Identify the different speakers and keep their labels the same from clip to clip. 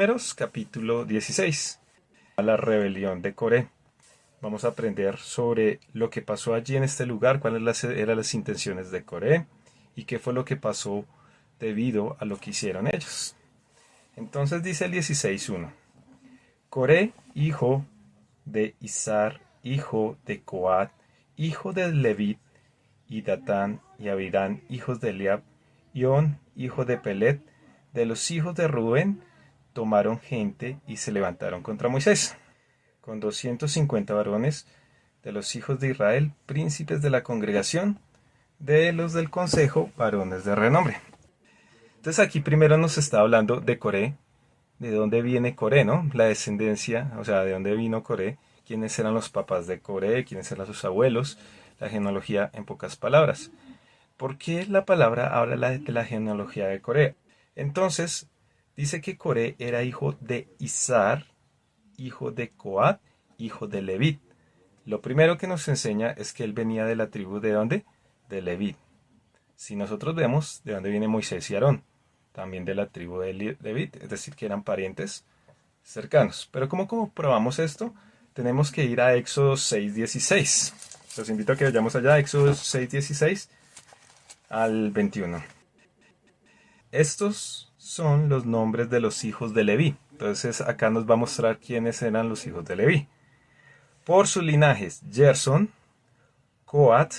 Speaker 1: Números, capítulo 16. La rebelión de Coré. Vamos a aprender sobre lo que pasó allí en este lugar, cuáles eran las intenciones de Coré y qué fue lo que pasó debido a lo que hicieron ellos. Entonces dice el 16:1. Coré, hijo de Izar, hijo de Coat, hijo de Levit, y Datán y Abirán, hijos de Eliab, y On, hijo de Pelet, de los hijos de Rubén, tomaron gente y se levantaron contra Moisés, con 250 varones de los hijos de Israel, príncipes de la congregación, de los del consejo, varones de renombre. Entonces aquí primero nos está hablando de Coré, de dónde viene Coré, ¿no? La descendencia, o sea, de dónde vino Coré, quiénes eran los papás de Coré, quiénes eran sus abuelos, la genealogía en pocas palabras. ¿Por qué la palabra habla de la genealogía de Coré? Entonces, dice que Coré era hijo de Izar, hijo de Coat, hijo de Levit. Lo primero que nos enseña es que él venía de la tribu ¿de dónde? De Levit. Si nosotros vemos de dónde viene Moisés y Aarón, también de la tribu de Levit, es decir, que eran parientes cercanos. Pero ¿cómo comprobamos esto? Tenemos que ir a Éxodo 6:16. Los invito a que vayamos allá, Éxodo 6:16 al 21. Estos son los nombres de los hijos de Leví. Entonces acá nos va a mostrar quiénes eran los hijos de Leví. Por sus linajes, Gerson, Coat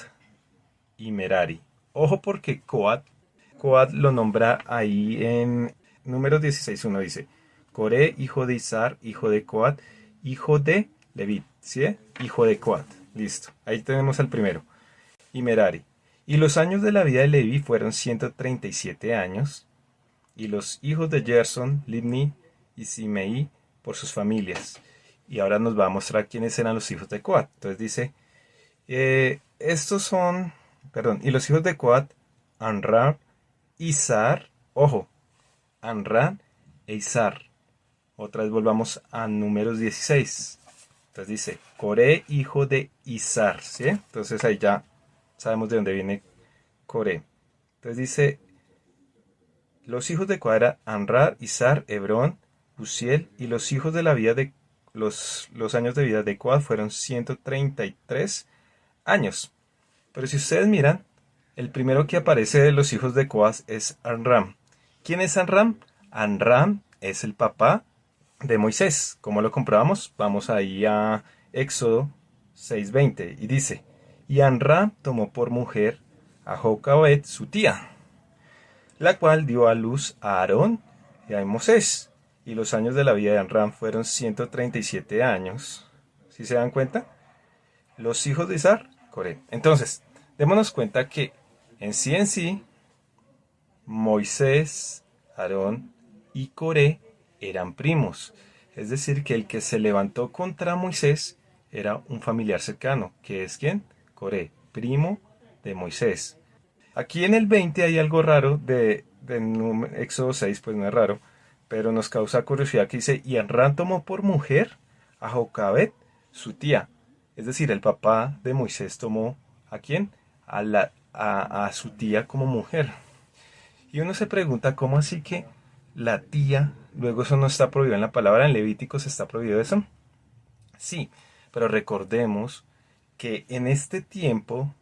Speaker 1: y Merari. Ojo porque Coat lo nombra ahí en Números 16:1 dice, Coré, hijo de Izar, hijo de Coat, hijo de Leví, ¿sí? Hijo de Coat. Listo. Ahí tenemos al primero. Y Merari. Y los años de la vida de Leví fueron 137 años, y los hijos de Gerson, Libni y Simei, por sus familias. Y ahora nos va a mostrar quiénes eran los hijos de Coat. Entonces dice, y los hijos de Coat, Anram, Izar, ojo, Anram e Izar. Otra vez volvamos a Números 16. Entonces dice, Coré, hijo de Izar, ¿sí? Entonces ahí ya sabemos de dónde viene Coré. Entonces dice, los hijos de Coat eran Anrar, Izar, Hebrón, Uziel, y los hijos de la vida de los años de vida de Coat fueron 133 años. Pero si ustedes miran, el primero que aparece de los hijos de Coat es Anram. ¿Quién es Anram? Anram es el papá de Moisés. ¿Cómo lo comprobamos? Vamos ahí a Éxodo 6:20 y dice, y Anram tomó por mujer a Jocabed, su tía, la cual dio a luz a Aarón y a Moisés. Y los años de la vida de Anram fueron 137 años. ¿Sí se dan cuenta? Los hijos de Izar, Coré. Entonces, démonos cuenta que en sí, Moisés, Aarón y Coré eran primos. Es decir, que el que se levantó contra Moisés era un familiar cercano, que es ¿quién? Coré, primo de Moisés. Aquí en el 20 hay algo raro de Éxodo 6, pues no es raro, pero nos causa curiosidad que dice, y Amram tomó por mujer a Jocabed, su tía. Es decir, el papá de Moisés tomó ¿a quién? A su tía como mujer. Y uno se pregunta, ¿cómo así que la tía, luego eso no está prohibido en la palabra, en Levíticos está prohibido eso? Sí, pero recordemos que en este tiempo,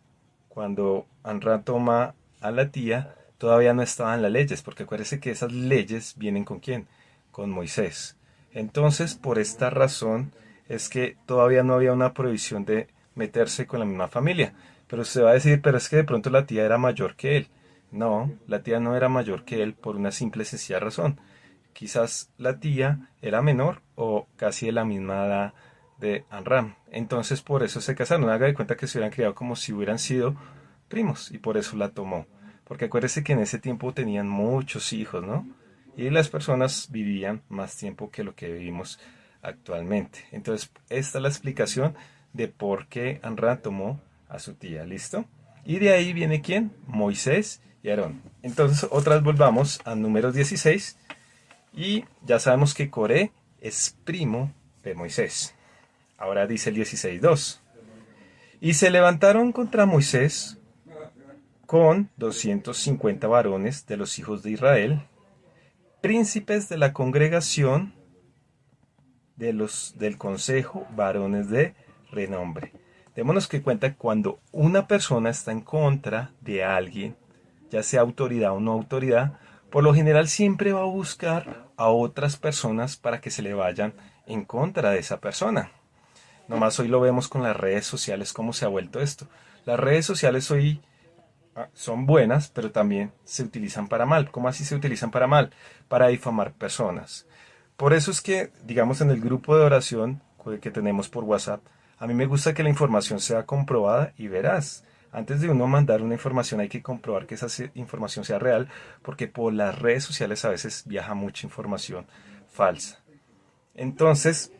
Speaker 1: cuando Anra toma a la tía, todavía no estaban las leyes, porque acuérdese que esas leyes vienen ¿con quién? Con Moisés. Entonces, por esta razón es que todavía no había una prohibición de meterse con la misma familia. Pero usted va a decir, pero es que de pronto la tía era mayor que él. No, la tía no era mayor que él por una simple y sencilla razón. Quizás la tía era menor o casi de la misma edad de Anram. Entonces por eso se casaron. Haga de cuenta que se hubieran criado como si hubieran sido primos y por eso la tomó. Porque acuérdese que en ese tiempo tenían muchos hijos, ¿no? Y las personas vivían más tiempo que lo que vivimos actualmente. Entonces esta es la explicación de por qué Anram tomó a su tía. ¿Listo? Y de ahí viene ¿quién? Moisés y Aarón. Entonces otra vez volvamos a Números 16 y ya sabemos que Coré es primo de Moisés. Ahora dice el 16:2. Y se levantaron contra Moisés con 250 varones de los hijos de Israel, príncipes de la congregación del consejo, varones de renombre. Démonos que cuenta cuando una persona está en contra de alguien, ya sea autoridad o no autoridad, por lo general siempre va a buscar a otras personas para que se le vayan en contra de esa persona. Nomás hoy lo vemos con las redes sociales, cómo se ha vuelto esto. Las redes sociales hoy son buenas, pero también se utilizan para mal. ¿Cómo así se utilizan para mal? Para difamar personas. Por eso es que, digamos, en el grupo de oración que tenemos por WhatsApp, a mí me gusta que la información sea comprobada y veraz. Antes de uno mandar una información hay que comprobar que esa información sea real, porque por las redes sociales a veces viaja mucha información falsa. Entonces,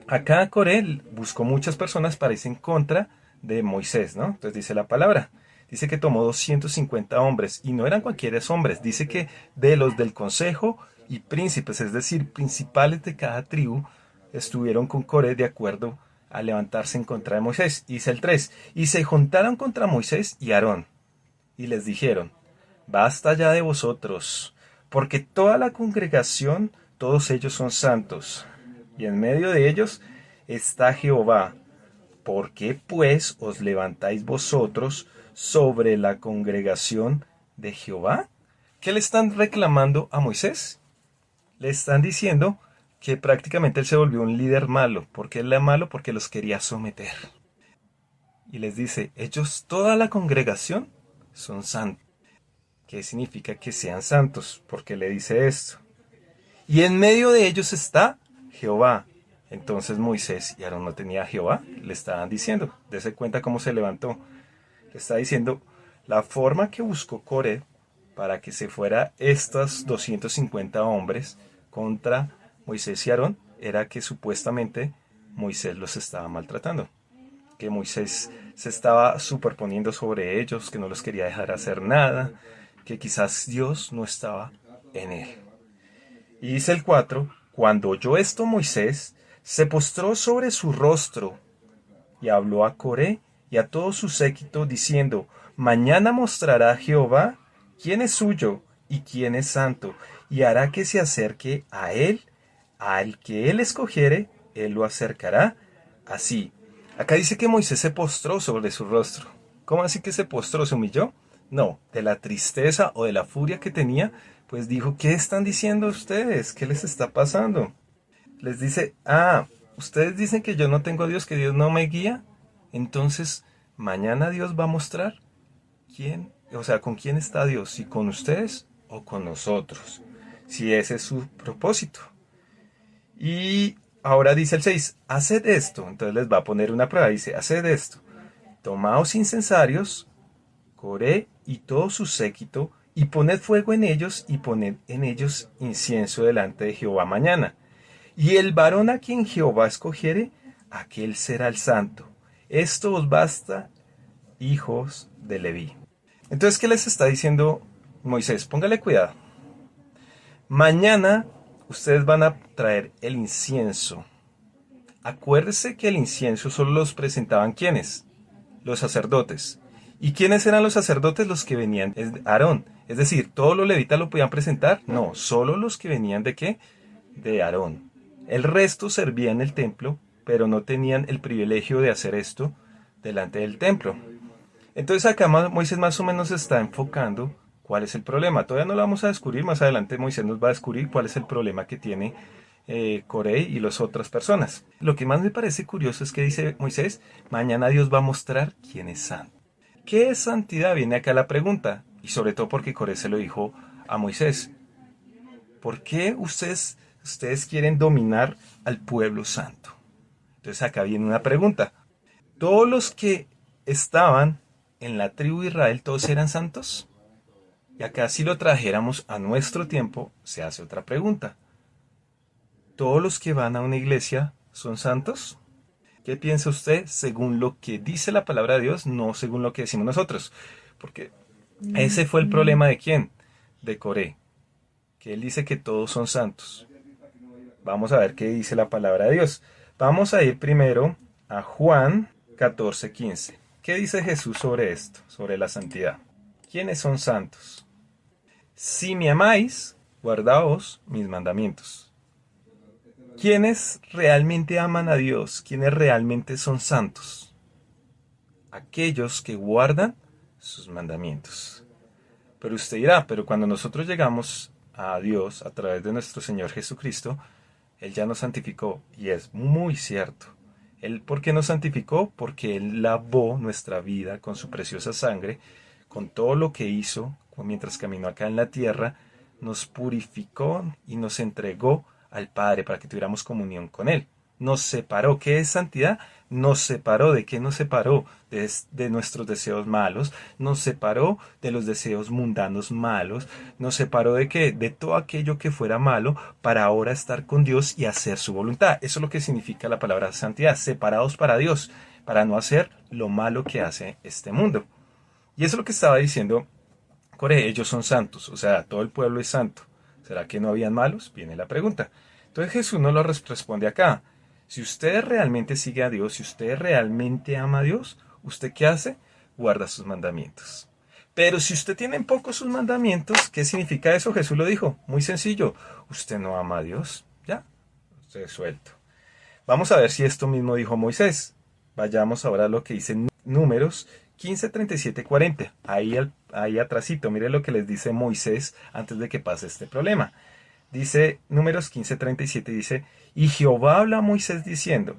Speaker 1: acá Corel buscó muchas personas para irse en contra de Moisés, ¿no? Entonces dice la palabra. Dice que tomó 250 hombres y no eran cualquiera hombres. Dice que de los del consejo y príncipes, es decir, principales de cada tribu, estuvieron con Coré de acuerdo a levantarse en contra de Moisés. Dice el 3. Y se juntaron contra Moisés y Aarón y les dijeron, basta ya de vosotros, porque toda la congregación, todos ellos son santos, y en medio de ellos está Jehová. ¿Por qué pues os levantáis vosotros sobre la congregación de Jehová? ¿Qué le están reclamando a Moisés? Le están diciendo que prácticamente él se volvió un líder malo. ¿Por qué él era malo? Porque los quería someter. Y les dice, ellos, toda la congregación, son santos. ¿Qué significa que sean santos? Porque le dice esto. Y en medio de ellos está Jehová. Entonces Moisés y Aarón no tenía a Jehová, le estaban diciendo. Dese cuenta cómo se levantó. Le está diciendo la forma que buscó Coré para que se fuera estos 250 hombres contra Moisés y Aarón era que supuestamente Moisés los estaba maltratando. Que Moisés se estaba superponiendo sobre ellos, que no los quería dejar hacer nada, que quizás Dios no estaba en él. Y dice el 4, cuando oyó esto Moisés, se postró sobre su rostro y habló a Coré y a todo su séquito diciendo, mañana mostrará Jehová quién es suyo y quién es santo, y hará que se acerque a él, al que él escogiere, él lo acercará así. Acá dice que Moisés se postró sobre su rostro. ¿Cómo así que se postró? ¿Se humilló? No, de la tristeza o de la furia que tenía, pues dijo, ¿qué están diciendo ustedes? ¿Qué les está pasando? Les dice, ustedes dicen que yo no tengo a Dios, que Dios no me guía. Entonces, mañana Dios va a mostrar quién, o sea, con quién está Dios, si con ustedes o con nosotros, si ese es su propósito. Y ahora dice el 6, haced esto, entonces les va a poner una prueba, dice, haced esto, tomaos incensarios, Coré y todo su séquito, y poned fuego en ellos, y poned en ellos incienso delante de Jehová mañana. Y el varón a quien Jehová escogiere, aquel será el santo. Esto os basta, hijos de Leví. Entonces, ¿qué les está diciendo Moisés? Póngale cuidado. Mañana ustedes van a traer el incienso. Acuérdese que el incienso solo los presentaban ¿quiénes? Los sacerdotes. ¿Y quiénes eran los sacerdotes? Los que venían de Aarón. Es decir, ¿todos los levitas lo podían presentar? No, solo los que venían ¿de qué? De Aarón. El resto servía en el templo, pero no tenían el privilegio de hacer esto delante del templo. Entonces acá Moisés más o menos está enfocando cuál es el problema. Todavía no lo vamos a descubrir, más adelante Moisés nos va a descubrir cuál es el problema que tiene Coré y las otras personas. Lo que más me parece curioso es que dice Moisés, mañana Dios va a mostrar quién es santo. ¿Qué es santidad? Viene acá la pregunta, y sobre todo porque Coré se lo dijo a Moisés. ¿Por qué ustedes quieren dominar al pueblo santo? Entonces acá viene una pregunta. ¿Todos los que estaban en la tribu de Israel, todos eran santos? Y acá si lo trajéramos a nuestro tiempo, se hace otra pregunta. ¿Todos los que van a una iglesia son santos? ¿Qué piensa usted según lo que dice la palabra de Dios, no según lo que decimos nosotros? Porque ese fue el problema de quién? De Coré, que él dice que todos son santos. Vamos a ver qué dice la palabra de Dios. Vamos a ir primero a Juan 14:15. ¿Qué dice Jesús sobre esto, sobre la santidad? ¿Quiénes son santos? Si me amáis, guardaos mis mandamientos. ¿Quiénes realmente aman a Dios? ¿Quiénes realmente son santos? Aquellos que guardan sus mandamientos. Pero usted dirá, pero cuando nosotros llegamos a Dios a través de nuestro Señor Jesucristo, Él ya nos santificó. Y es muy cierto. Él, ¿por qué nos santificó? Porque Él lavó nuestra vida con su preciosa sangre, con todo lo que hizo mientras caminó acá en la tierra, nos purificó y nos entregó al Padre para que tuviéramos comunión con Él. Nos separó. ¿Qué es santidad? Nos separó. ¿De qué nos separó? De nuestros deseos malos. Nos separó de los deseos mundanos malos. Nos separó de qué? De todo aquello que fuera malo para ahora estar con Dios y hacer su voluntad. Eso es lo que significa la palabra santidad. Separados para Dios, para no hacer lo malo que hace este mundo. Y eso es lo que estaba diciendo Coré. Ellos son santos. O sea, todo el pueblo es santo. ¿Será que no habían malos? Viene la pregunta. Entonces Jesús no lo responde acá. Si usted realmente sigue a Dios, si usted realmente ama a Dios, ¿usted qué hace? Guarda sus mandamientos. Pero si usted tiene en poco sus mandamientos, ¿qué significa eso? Jesús lo dijo, muy sencillo. Usted no ama a Dios, ya, usted es suelto. Vamos a ver si esto mismo dijo Moisés. Vayamos ahora a lo que dice Números 15, 37, 40. Ahí atrásito, mire lo que les dice Moisés antes de que pase este problema. Dice Números 15:37, dice, y Jehová habla a Moisés diciendo,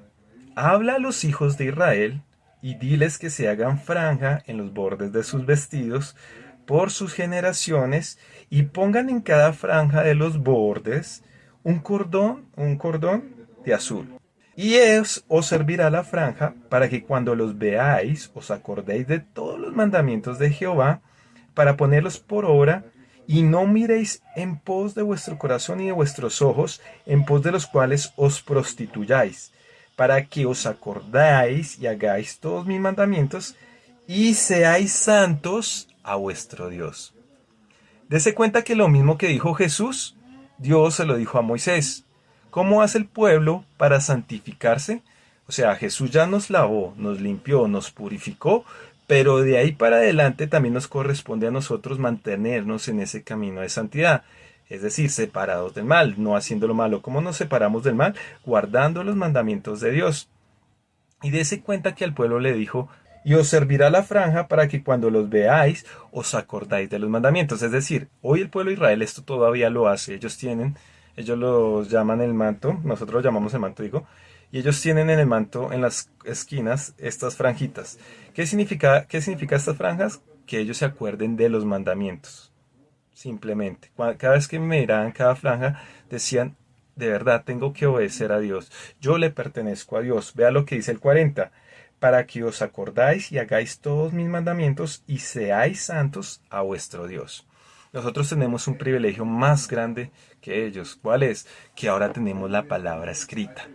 Speaker 1: habla a los hijos de Israel y diles que se hagan franja en los bordes de sus vestidos por sus generaciones y pongan en cada franja de los bordes un cordón de azul. Y os servirá la franja para que cuando los veáis os acordéis de todos los mandamientos de Jehová para ponerlos por obra y no miréis en pos de vuestro corazón y de vuestros ojos, en pos de los cuales os prostituyáis, para que os acordáis y hagáis todos mis mandamientos, y seáis santos a vuestro Dios. Dese cuenta que lo mismo que dijo Jesús, Dios se lo dijo a Moisés. ¿Cómo hace el pueblo para santificarse? O sea, Jesús ya nos lavó, nos limpió, nos purificó, pero de ahí para adelante también nos corresponde a nosotros mantenernos en ese camino de santidad. Es decir, separados del mal, no haciendo lo malo. ¿Cómo nos separamos del mal? Guardando los mandamientos de Dios. Y dése cuenta que al pueblo le dijo, y os servirá la franja para que cuando los veáis os acordáis de los mandamientos. Es decir, hoy el pueblo de Israel esto todavía lo hace. Ellos los llaman el manto, nosotros lo llamamos el manto, digo, y ellos tienen en el manto, en las esquinas, estas franjitas. Qué significa estas franjas? Que ellos se acuerden de los mandamientos. Simplemente. Cada vez que me miraban cada franja, decían, de verdad, tengo que obedecer a Dios. Yo le pertenezco a Dios. Vea lo que dice el 40. Para que os acordáis y hagáis todos mis mandamientos y seáis santos a vuestro Dios. Nosotros tenemos un privilegio más grande que ellos. ¿Cuál es? Que ahora tenemos la palabra escrita.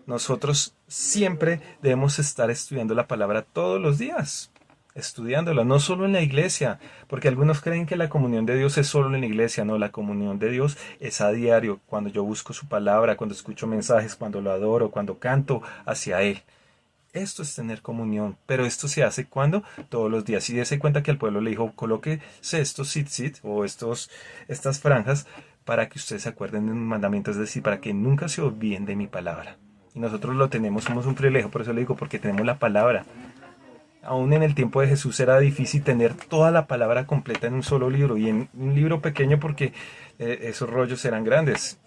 Speaker 1: Nosotros siempre debemos estar estudiando la palabra todos los días, estudiándola, no solo en la iglesia, porque algunos creen que la comunión de Dios es solo en la iglesia. No, la comunión de Dios es a diario, cuando yo busco su palabra, cuando escucho mensajes, cuando lo adoro, cuando canto hacia Él. Esto es tener comunión, pero esto se hace cuando todos los días. Y dése cuenta que el pueblo le dijo, colóquese estos tzitzit o estas franjas para que ustedes se acuerden de mis mandamientos, es decir, para que nunca se olviden de mi palabra. Y nosotros lo tenemos, somos un privilegio, por eso le digo, porque tenemos la palabra. Aún en el tiempo de Jesús era difícil tener toda la palabra completa en un solo libro y en un libro pequeño porque esos rollos eran grandes.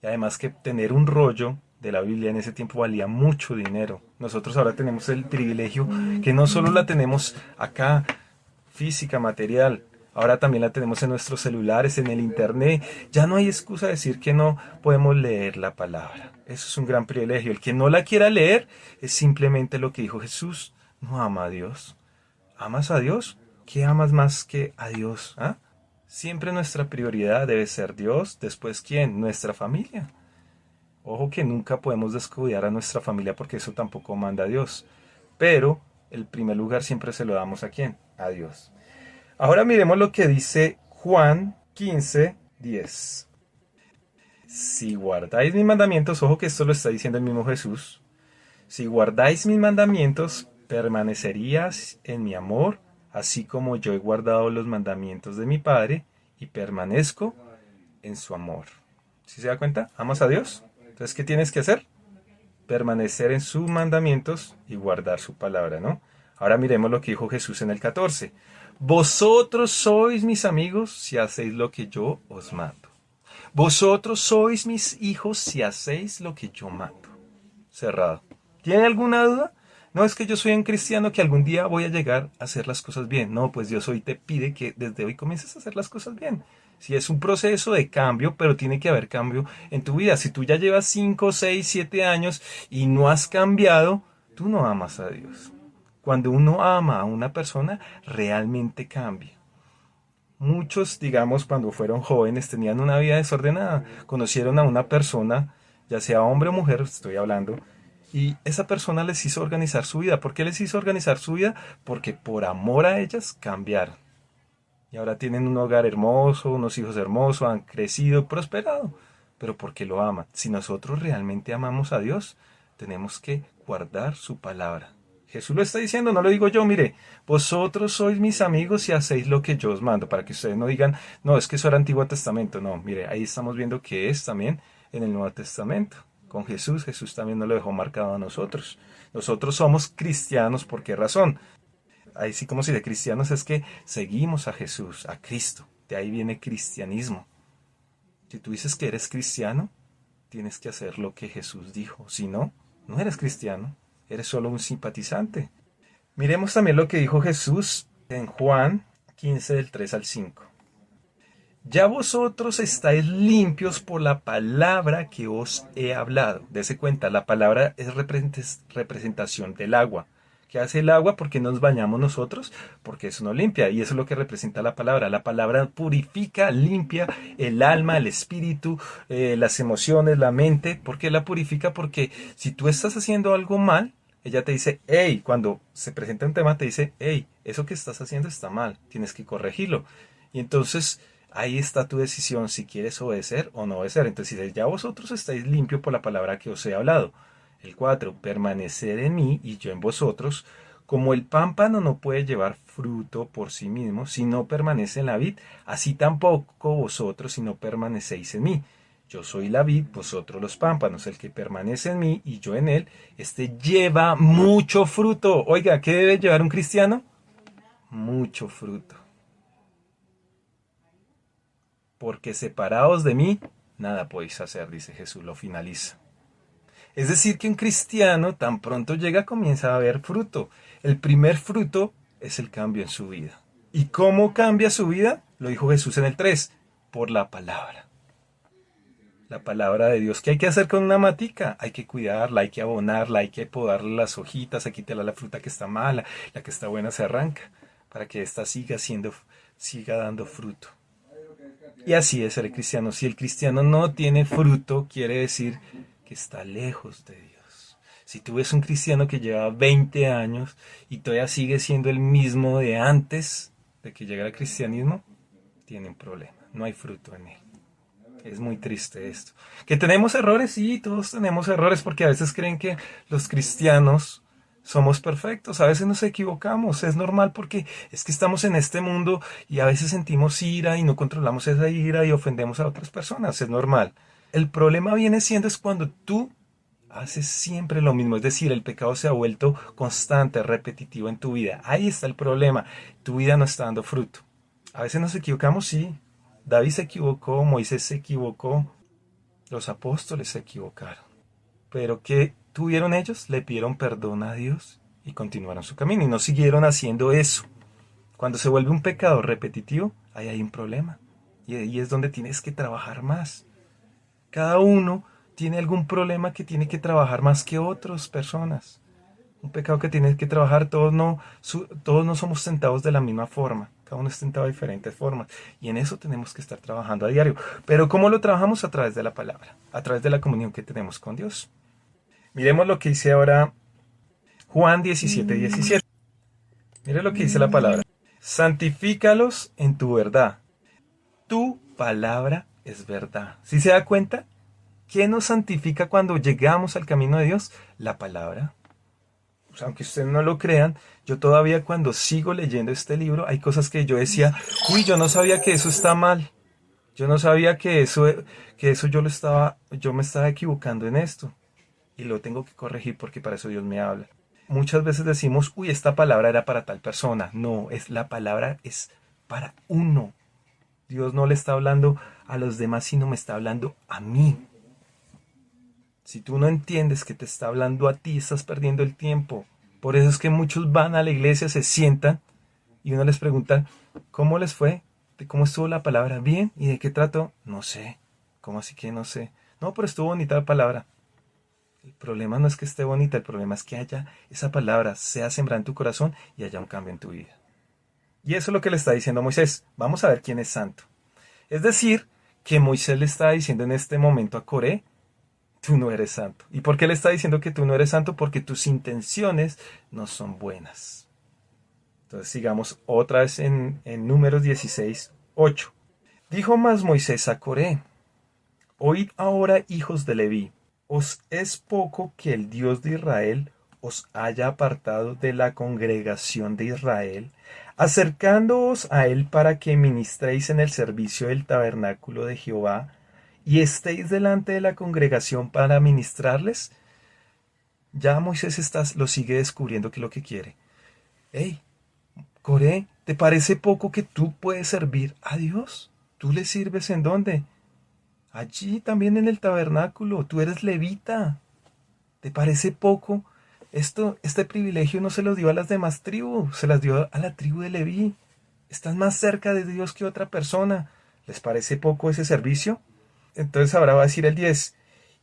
Speaker 1: Y además que tener un rollo de la Biblia en ese tiempo valía mucho dinero. Nosotros ahora tenemos el privilegio que no solo la tenemos acá, física, material, ahora también la tenemos en nuestros celulares, en el internet. Ya no hay excusa de decir que no podemos leer la palabra. Eso es un gran privilegio. El que no la quiera leer es simplemente lo que dijo Jesús. No ama a Dios. ¿Amas a Dios? ¿Qué amas más que a Dios? ¿Ah? Siempre nuestra prioridad debe ser Dios. Después, ¿quién? Nuestra familia. Ojo que nunca podemos descuidar a nuestra familia porque eso tampoco manda a Dios. Pero el primer lugar siempre se lo damos a ¿quién? A Dios. Ahora miremos lo que dice Juan 15:10. Si guardáis mis mandamientos, ojo que esto lo está diciendo el mismo Jesús. Si guardáis mis mandamientos, permanecerías en mi amor, así como yo he guardado los mandamientos de mi Padre y permanezco en su amor. ¿Sí se da cuenta? ¿Amas a Dios? Entonces, ¿qué tienes que hacer? Permanecer en sus mandamientos y guardar su palabra, ¿no? Ahora miremos lo que dijo Jesús en el 14. Vosotros sois mis amigos si hacéis lo que yo os mando. Vosotros sois mis hijos si hacéis lo que yo mando. Cerrado. ¿Tiene alguna duda? No es que yo soy un cristiano que algún día voy a llegar a hacer las cosas bien. No, pues Dios hoy te pide que desde hoy comiences a hacer las cosas bien. Si es un proceso de cambio, pero tiene que haber cambio en tu vida. Si tú ya llevas 5, 6, 7 años y no has cambiado, tú no amas a Dios. Cuando uno ama a una persona, realmente cambia. Muchos, digamos, cuando fueron jóvenes, tenían una vida desordenada. Conocieron a una persona, ya sea hombre o mujer, estoy hablando, y esa persona les hizo organizar su vida. ¿Por qué les hizo organizar su vida? Porque por amor a ellas cambiaron. Y ahora tienen un hogar hermoso, unos hijos hermosos, han crecido, prosperado. Pero porque lo aman. Si nosotros realmente amamos a Dios, tenemos que guardar su palabra. Jesús lo está diciendo, no lo digo yo, mire, vosotros sois mis amigos y hacéis lo que yo os mando, para que ustedes no digan, no, es que eso era Antiguo Testamento, no, mire, ahí estamos viendo que es también en el Nuevo Testamento. Con Jesús, Jesús también nos lo dejó marcado a nosotros. Nosotros somos cristianos, ¿por qué razón? Ahí sí como si de cristianos es que seguimos a Jesús, a Cristo, de ahí viene cristianismo. Si tú dices que eres cristiano, tienes que hacer lo que Jesús dijo, si no, no eres cristiano. Eres solo un simpatizante. Miremos también lo que dijo Jesús en Juan 15 del 3 al 5. Ya vosotros estáis limpios por la palabra que os he hablado. Dese cuenta, la palabra es representación del agua. ¿Qué hace el agua? ¿Por qué nos bañamos nosotros? Porque eso nos limpia. Y eso es lo que representa la palabra. La palabra purifica, limpia el alma, el espíritu, las emociones, la mente. ¿Por qué la purifica? Porque si tú estás haciendo algo mal, ella te dice, hey, cuando se presenta un tema te dice, hey, eso que estás haciendo está mal, tienes que corregirlo. Y entonces ahí está tu decisión si quieres obedecer o no obedecer. Entonces dice, ya vosotros estáis limpios por la palabra que os he hablado. El 4, permaneced en mí y yo en vosotros, como el pámpano no puede llevar fruto por sí mismo si no permanece en la vid, así tampoco vosotros si no permanecéis en mí. Yo soy la vid, vosotros los pámpanos. El que permanece en mí y yo en él, este lleva mucho fruto. Oiga, ¿qué debe llevar un cristiano? Mucho fruto. Porque separados de mí, nada podéis hacer, dice Jesús, lo finaliza. Es decir, que un cristiano tan pronto llega comienza a ver fruto. El primer fruto es el cambio en su vida. ¿Y cómo cambia su vida? Lo dijo Jesús en el 3, por la palabra. La palabra de Dios. ¿Qué hay que hacer con una matica? Hay que cuidarla, hay que abonarla, hay que podarle las hojitas, hay que quitarle la fruta que está mala, la que está buena se arranca, para que ésta siga dando fruto. Y así es el cristiano. Si el cristiano no tiene fruto, quiere decir que está lejos de Dios. Si tú ves un cristiano que lleva 20 años y todavía sigue siendo el mismo de antes de que llegara al cristianismo, tiene un problema. No hay fruto en él. Es muy triste esto. ¿Que tenemos errores? Sí, todos tenemos errores porque a veces creen que los cristianos somos perfectos. A veces nos equivocamos. Es normal porque es que estamos en este mundo y a veces sentimos ira y no controlamos esa ira y ofendemos a otras personas. Es normal. El problema viene siendo es cuando tú haces siempre lo mismo. Es decir, el pecado se ha vuelto constante, repetitivo en tu vida. Ahí está el problema. Tu vida no está dando fruto. A veces nos equivocamos, sí. David se equivocó, Moisés se equivocó, los apóstoles se equivocaron. Pero ¿qué tuvieron ellos? Le pidieron perdón a Dios y continuaron su camino y no siguieron haciendo eso. Cuando se vuelve un pecado repetitivo, ahí hay un problema. Y ahí es donde tienes que trabajar más. Cada uno tiene algún problema que tiene que trabajar más que otras personas. Un pecado que tienes que trabajar, todos no somos tentados de la misma forma. Cada uno es tentado de diferentes formas. Y en eso tenemos que estar trabajando a diario. Pero ¿cómo lo trabajamos? A través de la palabra, a través de la comunión que tenemos con Dios. Miremos lo que dice ahora Juan 17:17. Mire lo que dice la palabra. Santifícalos en tu verdad. Tu palabra es verdad. ¿Sí se da cuenta? ¿Qué nos santifica cuando llegamos al camino de Dios? La palabra. aunque ustedes no lo crean, yo todavía cuando sigo leyendo este libro, hay cosas que yo decía, uy, yo no sabía que eso está mal. Yo no sabía que eso yo me estaba equivocando en esto. Y lo tengo que corregir porque para eso Dios me habla. Muchas veces decimos, uy, esta palabra era para tal persona. No, la palabra es para uno. Dios no le está hablando a los demás, sino me está hablando a mí. Si tú no entiendes que te está hablando a ti, estás perdiendo el tiempo. Por eso es que muchos van a la iglesia, se sientan y uno les pregunta, ¿cómo les fue? ¿Cómo estuvo la palabra? ¿Bien? ¿Y de qué trató? No sé. ¿Cómo así que no sé? No, pero estuvo bonita la palabra. El problema no es que esté bonita, el problema es que haya esa palabra, sea sembrada en tu corazón y haya un cambio en tu vida. Y eso es lo que le está diciendo Moisés. Vamos a ver quién es santo. Es decir, que Moisés le está diciendo en este momento a Coré, tú no eres santo. ¿Y por qué le está diciendo que tú no eres santo? Porque tus intenciones no son buenas. Entonces sigamos otra vez en Números 16, 8. Dijo más Moisés a Coré, oíd ahora, hijos de Leví, ¿os es poco que el Dios de Israel os haya apartado de la congregación de Israel, acercándoos a él para que ministréis en el servicio del tabernáculo de Jehová, y estéis delante de la congregación para ministrarles? Ya Moisés lo sigue descubriendo que es lo que quiere. Hey, Coré, ¿te parece poco que tú puedes servir a Dios? ¿Tú le sirves en dónde? Allí también en el tabernáculo, tú eres levita. ¿Te parece poco? Este privilegio no se lo dio a las demás tribus, se las dio a la tribu de Leví. Estás más cerca de Dios que otra persona. ¿Les parece poco ese servicio? Entonces ahora va a decir el 10.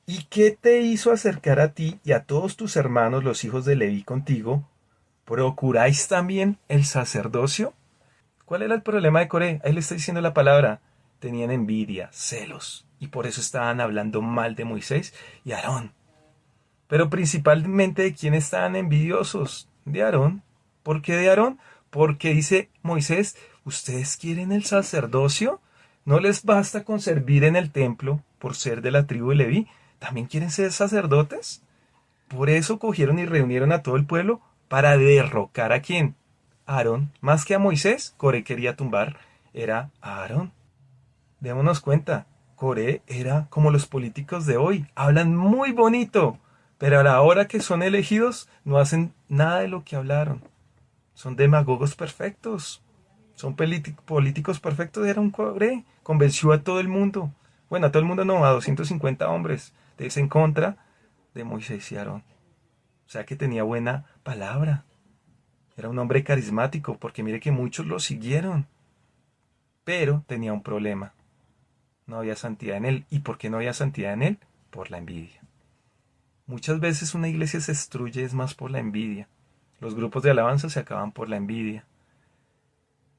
Speaker 1: ¿Y qué te hizo acercar a ti y a todos tus hermanos, los hijos de Leví, contigo? ¿Procuráis también el sacerdocio? ¿Cuál era el problema de Coré? Ahí le está diciendo la palabra. Tenían envidia, celos, y por eso estaban hablando mal de Moisés y Aarón. Pero principalmente de quién estaban envidiosos, de Aarón. ¿Por qué de Aarón? Porque dice Moisés, ¿ustedes quieren el sacerdocio? ¿No les basta con servir en el templo por ser de la tribu de Leví? ¿También quieren ser sacerdotes? Por eso cogieron y reunieron a todo el pueblo para derrocar a quién. A Aarón. Más que a Moisés, Coré quería tumbar, era a Aarón. Démonos cuenta, Coré era como los políticos de hoy, hablan muy bonito, pero a la hora que son elegidos no hacen nada de lo que hablaron. Son demagogos perfectos, son políticos perfectos. Era un Coré, convenció a todo el mundo. Bueno, a todo el mundo no, a 250 hombres, de ese en contra de Moisés y Aarón. O sea que tenía buena palabra. Era un hombre carismático, porque mire que muchos lo siguieron. Pero tenía un problema. No había santidad en él. ¿Y por qué no había santidad en él? Por la envidia. Muchas veces una iglesia se destruye es más por la envidia. Los grupos de alabanza se acaban por la envidia.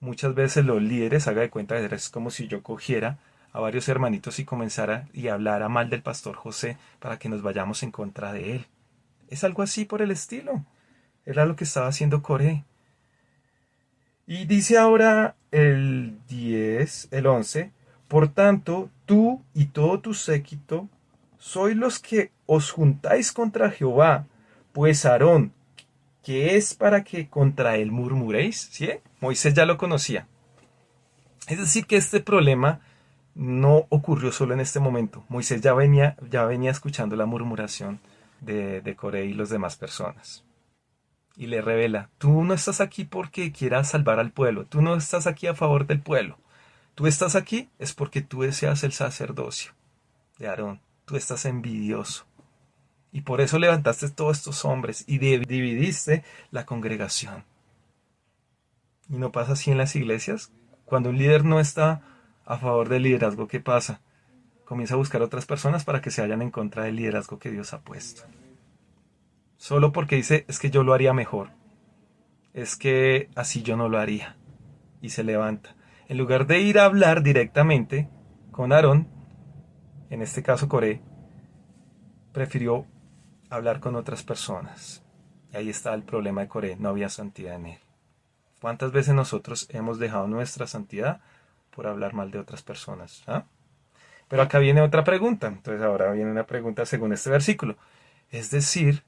Speaker 1: Muchas veces los líderes, haga de cuenta, es como si yo cogiera a varios hermanitos y comenzara y hablara mal del pastor José para que nos vayamos en contra de él. Es algo así por el estilo. Era lo que estaba haciendo Coré. Y dice ahora el 10, el 11, por tanto, tú y todo tu séquito sois los que os juntáis contra Jehová, pues Aarón, que es para que contra él murmuréis, ¿sí? Moisés ya lo conocía. Es decir, que este problema no ocurrió solo en este momento. Moisés ya venía escuchando la murmuración de Coré y las demás personas. Y le revela, tú no estás aquí porque quieras salvar al pueblo, tú no estás aquí a favor del pueblo, tú estás aquí es porque tú deseas el sacerdocio de Aarón, tú estás envidioso. Y por eso levantaste todos estos hombres y dividiste la congregación. ¿Y no pasa así en las iglesias? Cuando un líder no está a favor del liderazgo, ¿qué pasa? Comienza a buscar otras personas para que se vayan en contra del liderazgo que Dios ha puesto. Solo porque dice, es que yo lo haría mejor. Es que así yo no lo haría. Y se levanta. En lugar de ir a hablar directamente con Aarón, en este caso Coré, prefirió hablar con otras personas. Y ahí está el problema de Coré, no había santidad en él. ¿Cuántas veces nosotros hemos dejado nuestra santidad por hablar mal de otras personas? ¿Ah? Pero acá viene otra pregunta. Entonces ahora viene una pregunta según este versículo. Es decir,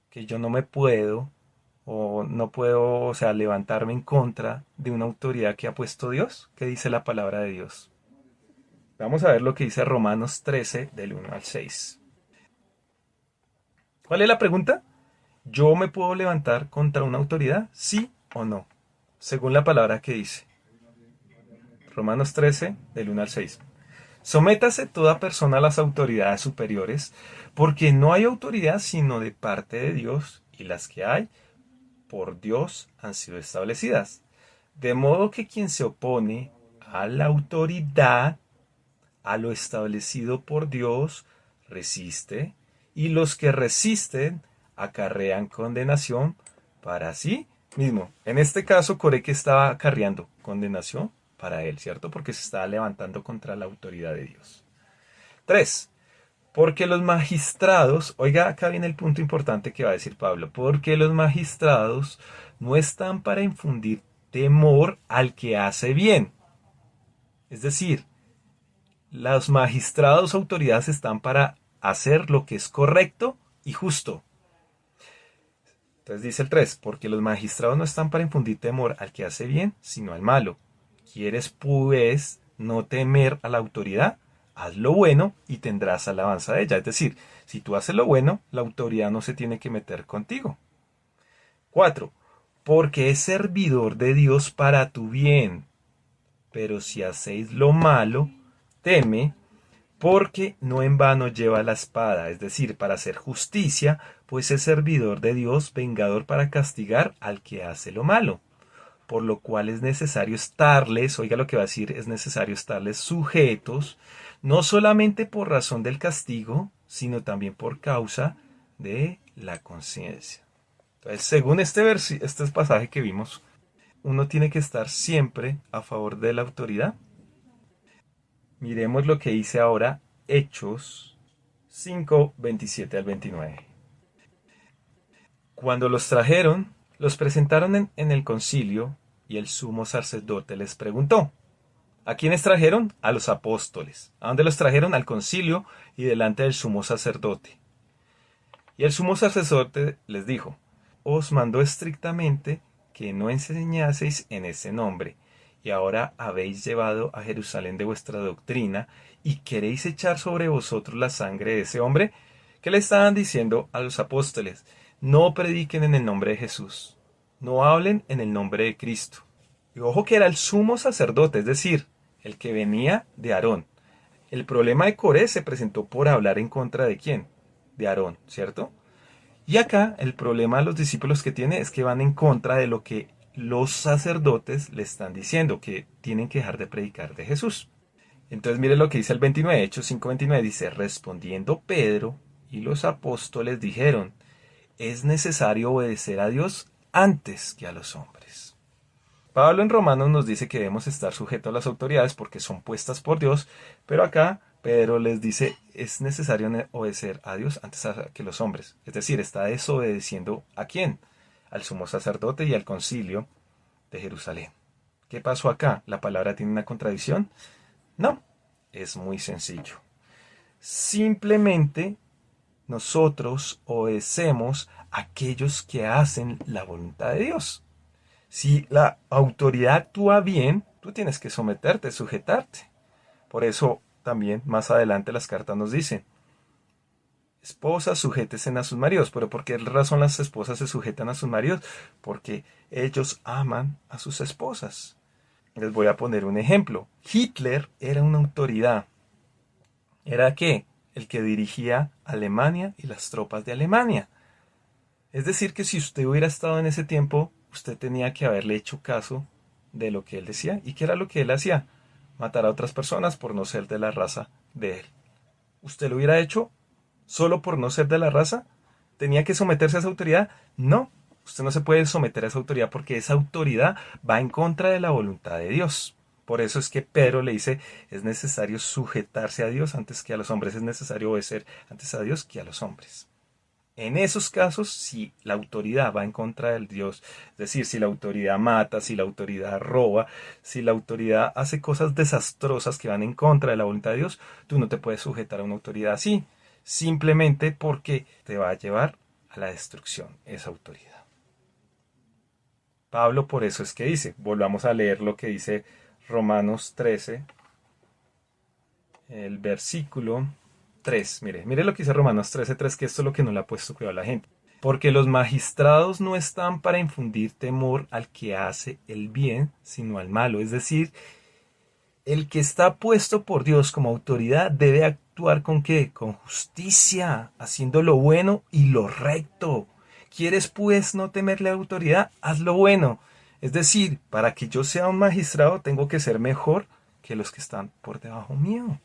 Speaker 1: que yo no me puedo o no puedo, o sea, levantarme en contra de una autoridad que ha puesto Dios. ¿Qué dice la palabra de Dios? Vamos a ver lo que dice Romanos 13 del 1 al 6. ¿Cuál es la pregunta? ¿Yo me puedo levantar contra una autoridad? ¿Sí o no? Según la palabra que dice. Romanos 13 del 1 al 6. Sométase toda persona a las autoridades superiores, porque no hay autoridad sino de parte de Dios, y las que hay por Dios han sido establecidas. De modo que quien se opone a la autoridad, a lo establecido por Dios, resiste, y los que resisten acarrean condenación para sí mismo. En este caso, Coré que estaba acarreando condenación para él, ¿cierto? Porque se estaba levantando contra la autoridad de Dios. 3. Porque los magistrados, oiga, acá viene el punto importante que va a decir Pablo, porque los magistrados no están para infundir temor al que hace bien. Es decir, los magistrados, autoridades están para hacer lo que es correcto y justo. Entonces dice el 3, porque los magistrados no están para infundir temor al que hace bien, sino al malo. ¿Quieres pues no temer a la autoridad? Haz lo bueno y tendrás alabanza de ella. Es decir, si tú haces lo bueno, la autoridad no se tiene que meter contigo. 4. Porque es servidor de Dios para tu bien. Pero si hacéis lo malo, teme, porque no en vano lleva la espada, es decir, para hacer justicia, pues es servidor de Dios, vengador para castigar al que hace lo malo. Por lo cual es necesario estarles, oiga lo que va a decir, es necesario estarles sujetos, no solamente por razón del castigo, sino también por causa de la conciencia. Entonces, según este pasaje que vimos, uno tiene que estar siempre a favor de la autoridad. Miremos lo que dice ahora Hechos 5, 27 al 29. Cuando los trajeron, los presentaron en el concilio y el sumo sacerdote les preguntó, ¿a quiénes trajeron? A los apóstoles. ¿A dónde los trajeron? Al concilio y delante del sumo sacerdote. Y el sumo sacerdote les dijo, os mandó estrictamente que no enseñaseis en ese nombre, y ahora habéis llevado a Jerusalén de vuestra doctrina, y queréis echar sobre vosotros la sangre de ese hombre. ¿Qué le estaban diciendo a los apóstoles? No prediquen en el nombre de Jesús, no hablen en el nombre de Cristo. Y ojo que era el sumo sacerdote, es decir, el que venía de Aarón. El problema de Coré se presentó por hablar en contra de quién, de Aarón, ¿cierto? Y acá el problema de los discípulos que tiene es que van en contra de lo que los sacerdotes le están diciendo, que tienen que dejar de predicar de Jesús. Entonces mire lo que dice el 29, Hechos 5:29, dice, respondiendo Pedro y los apóstoles dijeron, es necesario obedecer a Dios antes que a los hombres. Pablo en Romanos nos dice que debemos estar sujetos a las autoridades porque son puestas por Dios, pero acá Pedro les dice es necesario obedecer a Dios antes que los hombres. Es decir, está desobedeciendo ¿a quién? Al sumo sacerdote y al concilio de Jerusalén. ¿Qué pasó acá? ¿La palabra tiene una contradicción? No, es muy sencillo. Simplemente nosotros obedecemos a aquellos que hacen la voluntad de Dios. Si la autoridad actúa bien, tú tienes que someterte, sujetarte. Por eso también más adelante las cartas nos dicen, esposas sujétense a sus maridos. ¿Pero por qué razón las esposas se sujetan a sus maridos? Porque ellos aman a sus esposas. Les voy a poner un ejemplo. Hitler era una autoridad. ¿Era qué? El que dirigía Alemania y las tropas de Alemania. Es decir, que si usted hubiera estado en ese tiempo, usted tenía que haberle hecho caso de lo que él decía. ¿Y qué era lo que él hacía? Matar a otras personas por no ser de la raza de él. ¿Usted lo hubiera hecho solo por no ser de la raza? ¿Tenía que someterse a esa autoridad? No, usted no se puede someter a esa autoridad porque esa autoridad va en contra de la voluntad de Dios. Por eso es que Pedro le dice, es necesario sujetarse a Dios antes que a los hombres, es necesario obedecer antes a Dios que a los hombres. En esos casos, si la autoridad va en contra del Dios, es decir, si la autoridad mata, si la autoridad roba, si la autoridad hace cosas desastrosas que van en contra de la voluntad de Dios, tú no te puedes sujetar a una autoridad así, simplemente porque te va a llevar a la destrucción esa autoridad. Pablo por eso es que dice, volvamos a leer lo que dice Romanos 13, el versículo 3. Mire lo que dice Romanos 13:3, que esto es lo que no le ha puesto cuidado a la gente. Porque los magistrados no están para infundir temor al que hace el bien, sino al malo. Es decir, el que está puesto por Dios como autoridad debe actuar ¿con qué? Con justicia, haciendo lo bueno y lo recto. ¿Quieres pues no temerle a la autoridad? Haz lo bueno. Es decir, para que yo sea un magistrado tengo que ser mejor que los que están por debajo mío.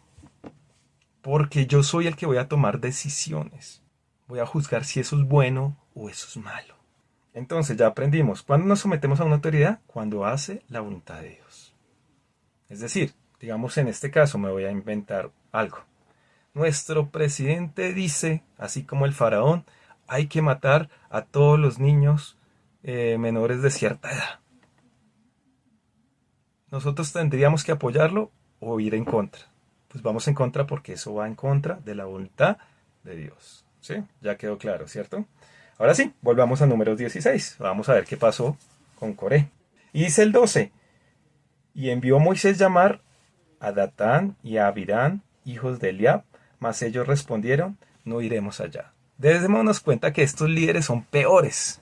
Speaker 1: Porque yo soy el que voy a tomar decisiones. Voy a juzgar si eso es bueno o eso es malo. Entonces ya aprendimos. ¿Cuándo nos sometemos a una autoridad? Cuando hace la voluntad de Dios. Es decir, digamos en este caso me voy a inventar algo. Nuestro presidente dice, así como el faraón, hay que matar a todos los niños menores de cierta edad. Nosotros tendríamos que apoyarlo o ir en contra. Pues vamos en contra porque eso va en contra de la voluntad de Dios. ¿Sí? Ya quedó claro, ¿cierto? Ahora sí, volvamos a números 16. Vamos a ver qué pasó con Coré. Y dice el 12. Y envió Moisés llamar a Datán y a Abirán, hijos de Eliab, mas ellos respondieron, no iremos allá. Démonos cuenta que estos líderes son peores.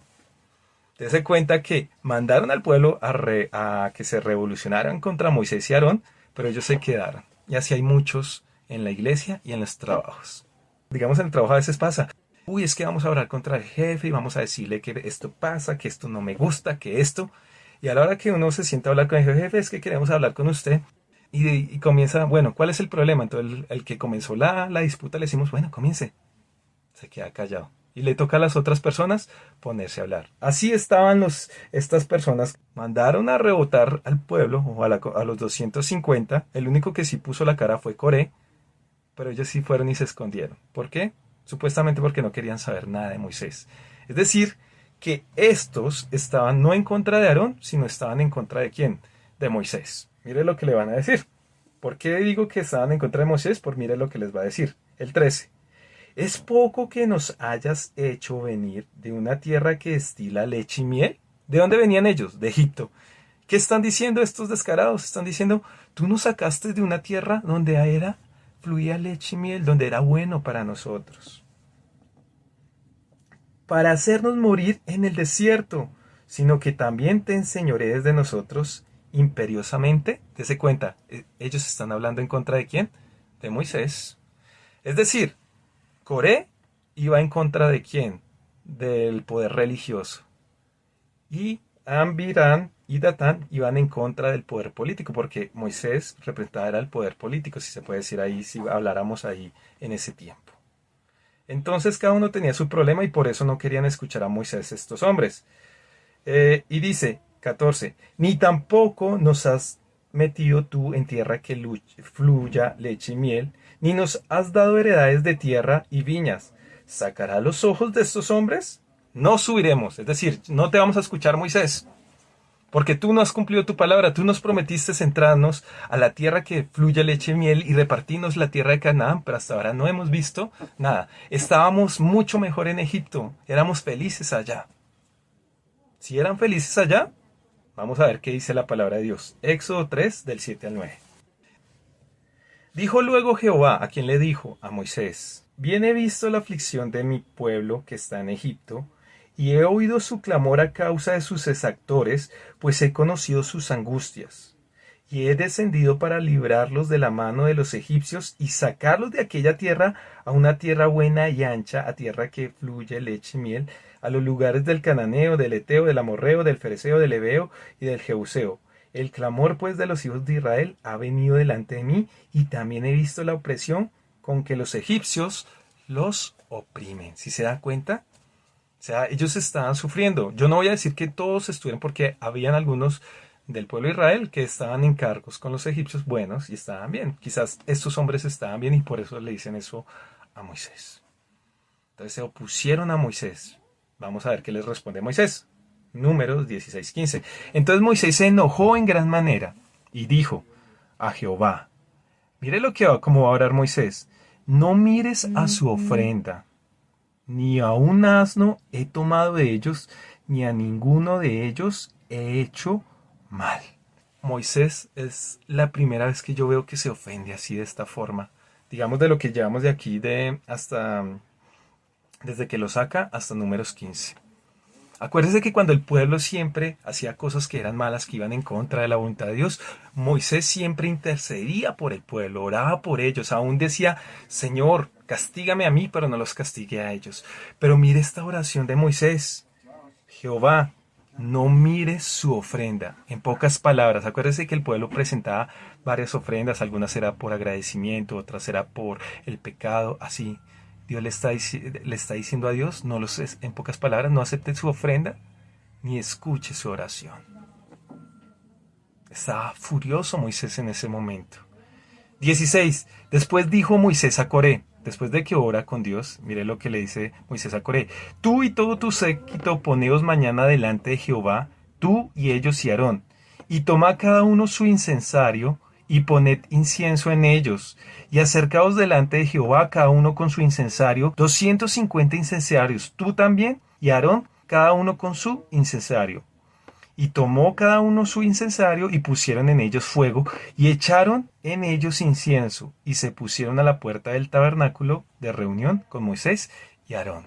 Speaker 1: Dese cuenta que mandaron al pueblo a que se revolucionaran contra Moisés y Aarón, pero ellos se quedaron. Y así hay muchos en la iglesia y en los trabajos. Digamos, en el trabajo a veces pasa. Uy, es que vamos a hablar contra el jefe y vamos a decirle que esto pasa, que esto no me gusta, que esto. Y a la hora que uno se sienta a hablar con el jefe, es que queremos hablar con usted. Y comienza, bueno, ¿cuál es el problema? Entonces el que comenzó la disputa le decimos, bueno, comience. Se queda callado. Y le toca a las otras personas ponerse a hablar. Así estaban estas personas. Mandaron a rebotar al pueblo, o a los 250. El único que sí puso la cara fue Coré. Pero ellos sí fueron y se escondieron. ¿Por qué? Supuestamente porque no querían saber nada de Moisés. Es decir, que estos estaban no en contra de Aarón, sino estaban en contra de ¿quién? De Moisés. Mire lo que le van a decir. ¿Por qué digo que estaban en contra de Moisés? Por mire lo que les va a decir. El 13. ¿Es poco que nos hayas hecho venir de una tierra que destila leche y miel? ¿De dónde venían ellos? De Egipto. ¿Qué están diciendo estos descarados? Están diciendo, tú nos sacaste de una tierra donde fluía leche y miel, donde era bueno para nosotros. Para hacernos morir en el desierto, sino que también te enseñorees de nosotros imperiosamente. Dese cuenta, ellos están hablando en contra de ¿quién? De Moisés. Es decir, Coré iba en contra de ¿quién? Del poder religioso. Y Ambirán y Datán iban en contra del poder político, porque Moisés representaba el poder político, si se puede decir ahí, si habláramos ahí en ese tiempo. Entonces cada uno tenía su problema y por eso no querían escuchar a Moisés estos hombres. Y dice, 14, ni tampoco nos has metido tú en tierra que fluya leche y miel, ni nos has dado heredades de tierra y viñas. ¿Sacará los ojos de estos hombres? No subiremos, es decir, no te vamos a escuchar, Moisés, porque tú no has cumplido tu palabra, tú nos prometiste centrarnos a la tierra que fluye leche y miel y repartirnos la tierra de Canaán, pero hasta ahora no hemos visto nada. Estábamos mucho mejor en Egipto, éramos felices allá. Si eran felices allá, vamos a ver qué dice la palabra de Dios. Éxodo 3, del 7 al 9. Dijo luego Jehová, a quien le dijo, a Moisés, bien he visto la aflicción de mi pueblo que está en Egipto, y he oído su clamor a causa de sus exactores, pues he conocido sus angustias. Y he descendido para librarlos de la mano de los egipcios y sacarlos de aquella tierra a una tierra buena y ancha, a tierra que fluye leche y miel, a los lugares del cananeo, del eteo, del amorreo, del fereceo, del heveo y del jebuseo. El clamor pues de los hijos de Israel ha venido delante de mí, y también he visto la opresión con que los egipcios los oprimen. ¿Sí se da cuenta? O sea, ellos estaban sufriendo. Yo no voy a decir que todos estuvieron, porque habían algunos del pueblo de Israel que estaban en cargos con los egipcios buenos y estaban bien. Quizás estos hombres estaban bien y por eso le dicen eso a Moisés. Entonces se opusieron a Moisés. Vamos a ver qué les responde Moisés. Números 16:15. Entonces Moisés se enojó en gran manera y dijo a Jehová, mire cómo va a orar Moisés, no mires a su ofrenda, ni a un asno he tomado de ellos, ni a ninguno de ellos he hecho mal. Moisés es la primera vez que yo veo que se ofende así de esta forma. Digamos de lo que llevamos de aquí desde que lo saca hasta números 15. Acuérdese que cuando el pueblo siempre hacía cosas que eran malas, que iban en contra de la voluntad de Dios, Moisés siempre intercedía por el pueblo, oraba por ellos, aún decía, Señor, castígame a mí, pero no los castigue a ellos. Pero mire esta oración de Moisés, Jehová, no mires su ofrenda. En pocas palabras, acuérdese que el pueblo presentaba varias ofrendas, algunas era por agradecimiento, otras era por el pecado, así. Dios le está diciendo a Dios, en pocas palabras, no acepte su ofrenda ni escuche su oración. Estaba furioso Moisés en ese momento. 16. Después dijo Moisés a Coré, después de que ora con Dios, mire lo que le dice Moisés a Coré. Tú y todo tu séquito poneos mañana delante de Jehová, tú y ellos y Aarón, y toma cada uno su incensario, y poned incienso en ellos, y acercaos delante de Jehová cada uno con su incensario, 250 incensarios, tú también, y Aarón, cada uno con su incensario. Y tomó cada uno su incensario y pusieron en ellos fuego y echaron en ellos incienso y se pusieron a la puerta del tabernáculo de reunión con Moisés y Aarón.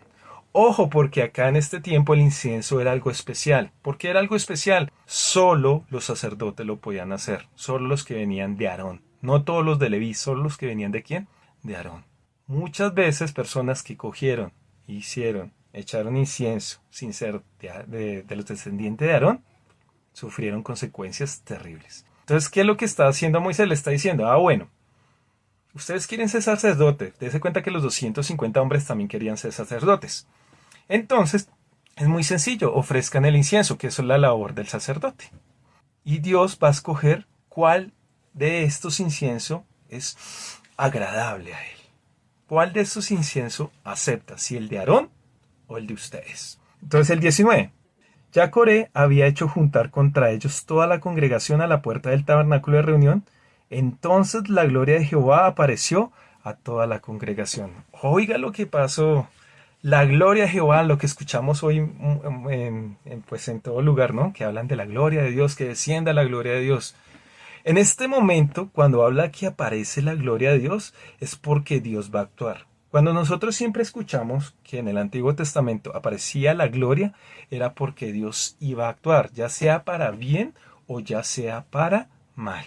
Speaker 1: Ojo, porque acá en este tiempo el incienso era algo especial. ¿Por qué era algo especial? Solo los sacerdotes lo podían hacer, solo los que venían de Aarón. No todos los de Leví, solo los que venían de ¿quién? De Aarón. Muchas veces personas que cogieron, echaron incienso sin ser de los descendientes de Aarón, sufrieron consecuencias terribles. Entonces, ¿qué es lo que está haciendo Moisés? Le está diciendo, bueno, ustedes quieren ser sacerdotes. Dense cuenta que los 250 hombres también querían ser sacerdotes. Entonces, es muy sencillo, ofrezcan el incienso, que eso es la labor del sacerdote. Y Dios va a escoger cuál de estos inciensos es agradable a él. ¿Cuál de estos inciensos acepta? ¿Si el de Aarón o el de ustedes? Entonces el 19. Ya Coré había hecho juntar contra ellos toda la congregación a la puerta del tabernáculo de reunión. Entonces la gloria de Jehová apareció a toda la congregación. Oiga lo que pasó. La gloria de Jehová, lo que escuchamos hoy pues en todo lugar, ¿no? Que hablan de la gloria de Dios, que descienda la gloria de Dios. En este momento, cuando habla que aparece la gloria de Dios, es porque Dios va a actuar. Cuando nosotros siempre escuchamos que en el Antiguo Testamento aparecía la gloria, era porque Dios iba a actuar, ya sea para bien o ya sea para mal.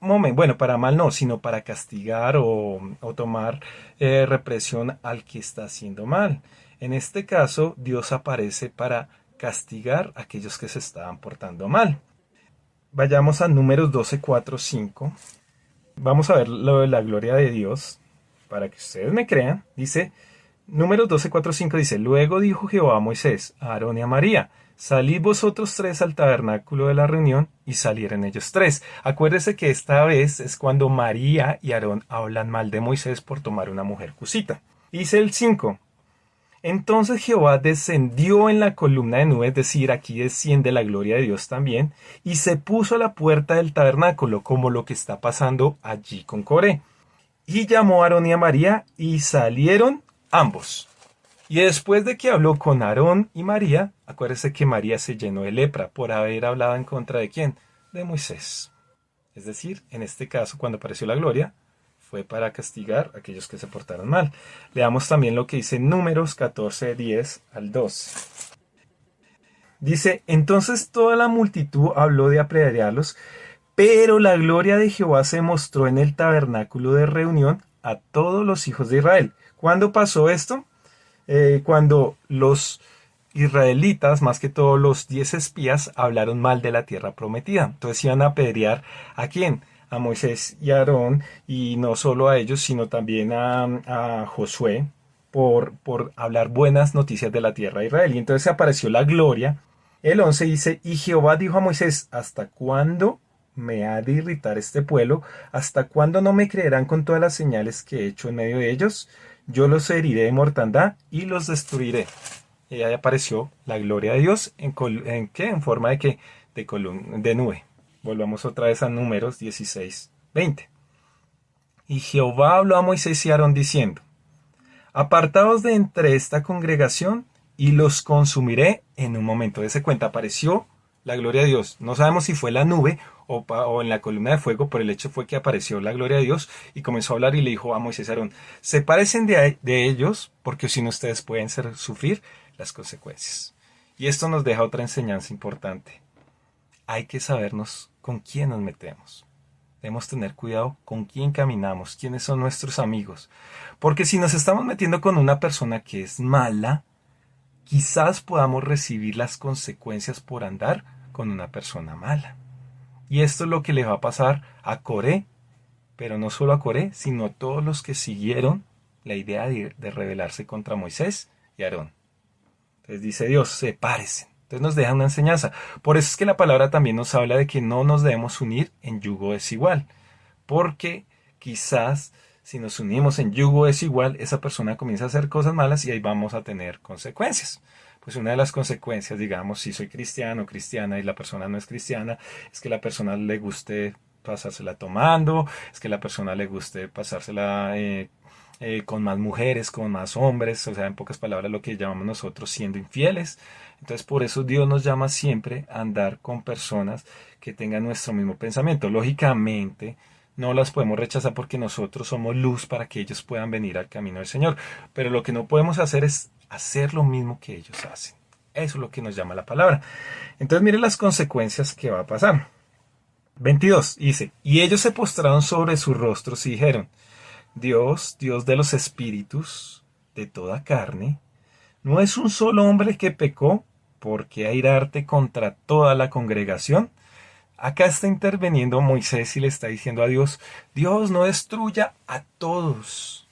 Speaker 1: Bueno, para mal no, sino para castigar o tomar represión al que está haciendo mal. En este caso, Dios aparece para castigar a aquellos que se estaban portando mal. Vayamos a Números 12, 4, 5. Vamos a ver lo de la gloria de Dios, para que ustedes me crean. Dice, Números 12, 4, 5 dice, luego dijo Jehová a Moisés, a Aarón y a María, salid vosotros tres al tabernáculo de la reunión, y salieron ellos tres. Acuérdese que esta vez es cuando María y Aarón hablan mal de Moisés por tomar una mujer cusita. Dice el 5, entonces Jehová descendió en la columna de nube, es decir, aquí desciende la gloria de Dios también, y se puso a la puerta del tabernáculo, como lo que está pasando allí con Coré. Y llamó a Aarón y a María, y salieron ambos. Y después de que habló con Aarón y María, acuérdese que María se llenó de lepra por haber hablado en contra de ¿quién? De Moisés. Es decir, en este caso, cuando apareció la gloria, fue para castigar a aquellos que se portaron mal. Leamos también lo que dice Números 14, 10 al 2. Dice, entonces toda la multitud habló de apedrearlos, pero la gloria de Jehová se mostró en el tabernáculo de reunión a todos los hijos de Israel. ¿Cuándo pasó esto? Cuando los israelitas, más que todos los 10 espías, hablaron mal de la tierra prometida. Entonces iban a apedrear ¿a quién? A Moisés y a Aarón, y no solo a ellos, sino también a Josué, por hablar buenas noticias de la tierra de Israel. Y entonces apareció la gloria. El 11 dice, y Jehová dijo a Moisés, ¿hasta cuándo me ha de irritar este pueblo? ¿Hasta cuándo no me creerán con todas las señales que he hecho en medio de ellos? Yo los heriré de mortandad y los destruiré. Y ahí apareció la gloria de Dios ¿en qué? En forma de qué? De nube. Volvamos otra vez a Números 16, 20. Y Jehová habló a Moisés y a Aarón diciendo, apartaos de entre esta congregación y los consumiré en un momento. Dese cuenta, apareció la gloria de Dios. No sabemos si fue la nube o en la columna de fuego, pero el hecho fue que apareció la gloria de Dios y comenzó a hablar y le dijo a Moisés y Aarón, sepárense de ellos, porque si no ustedes pueden sufrir las consecuencias. Y esto nos deja otra enseñanza importante. Hay que sabernos con quién nos metemos. Debemos tener cuidado con quién caminamos, quiénes son nuestros amigos. Porque si nos estamos metiendo con una persona que es mala, quizás podamos recibir las consecuencias por andar con una persona mala. Y esto es lo que le va a pasar a Coré, pero no solo a Coré, sino a todos los que siguieron la idea de rebelarse contra Moisés y Aarón. Entonces dice Dios, sepárense. Entonces nos deja una enseñanza. Por eso es que la palabra también nos habla de que no nos debemos unir en yugo desigual. Porque quizás si nos unimos en yugo desigual, esa persona comienza a hacer cosas malas y ahí vamos a tener consecuencias. Pues una de las consecuencias, digamos, si soy cristiano o cristiana y la persona no es cristiana, es que la persona le guste pasársela tomando, es que la persona le guste pasársela con más mujeres, con más hombres, o sea, en pocas palabras lo que llamamos nosotros siendo infieles. Entonces por eso Dios nos llama siempre a andar con personas que tengan nuestro mismo pensamiento. Lógicamente no las podemos rechazar porque nosotros somos luz para que ellos puedan venir al camino del Señor. Pero lo que no podemos hacer es hacer lo mismo que ellos hacen. Eso es lo que nos llama la palabra. Entonces mire las consecuencias que va a pasar. 22 dice, y ellos se postraron sobre sus rostros y dijeron, Dios, Dios de los espíritus, de toda carne, ¿no es un solo hombre que pecó? ¿Por qué airarte contra toda la congregación? Acá está interviniendo Moisés y le está diciendo a Dios, Dios no destruya a todos,